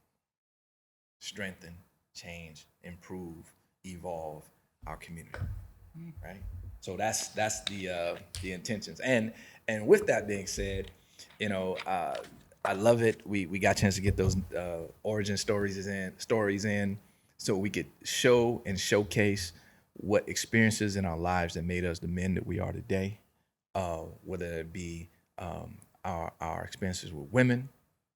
Speaker 1: Strengthen, change, improve, evolve our community, right? So that's the intentions. And with that being said, I love it. We got a chance to get those origin stories in, so we could show and showcase what experiences in our lives that made us the men that we are today, whether it be our experiences with women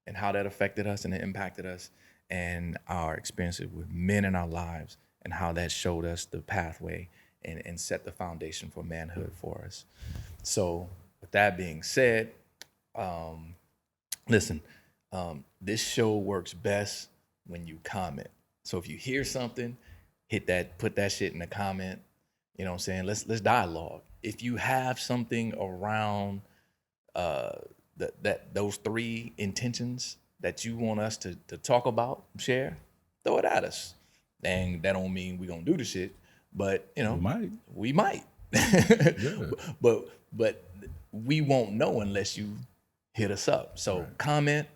Speaker 1: and how that affected us and it impacted us, and our experiences with men in our lives and how that showed us the pathway and set the foundation for manhood for us. So with that being said, listen, this show works best when you comment. So if you hear something, put that shit in the comment. You know what I'm saying? Let's dialogue. If you have something around those three intentions that you want us to talk about, share, throw it at us. And that don't mean we gonna do the shit, but you know, we might. Yeah. But we won't know unless you hit us up. So comment.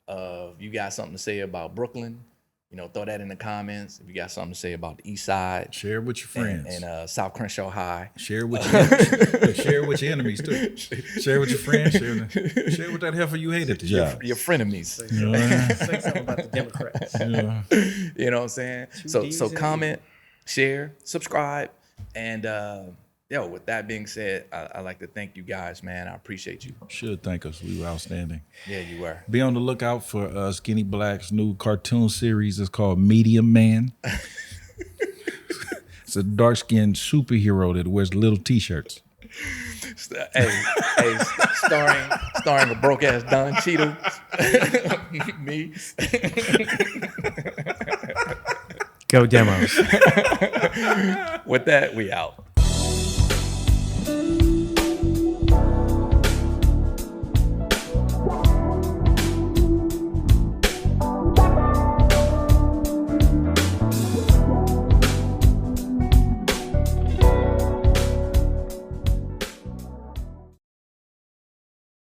Speaker 1: If you got something to say about Brooklyn, you know, throw that in the comments. If you got something to say about the East Side,
Speaker 2: share with your friends
Speaker 1: and South Crenshaw High.
Speaker 2: Share with your share with your enemies too. Share with your friends. Share with that heifer you hate at the job.
Speaker 1: Your frenemies.
Speaker 3: You know, say something about the Democrats.
Speaker 2: Yeah.
Speaker 1: You know what I'm saying? So comment, share, subscribe, and with that being said, I'd like to thank you guys, man. I appreciate you.
Speaker 2: Should thank us. We were outstanding.
Speaker 1: Yeah, you were.
Speaker 2: Be on the lookout for Skinny Black's new cartoon series. It's called Medium Man. It's a dark-skinned superhero that wears little T-shirts.
Speaker 1: Hey, starring a broke-ass Don Cheadle. Me.
Speaker 3: Go Demos.
Speaker 1: With that, we out.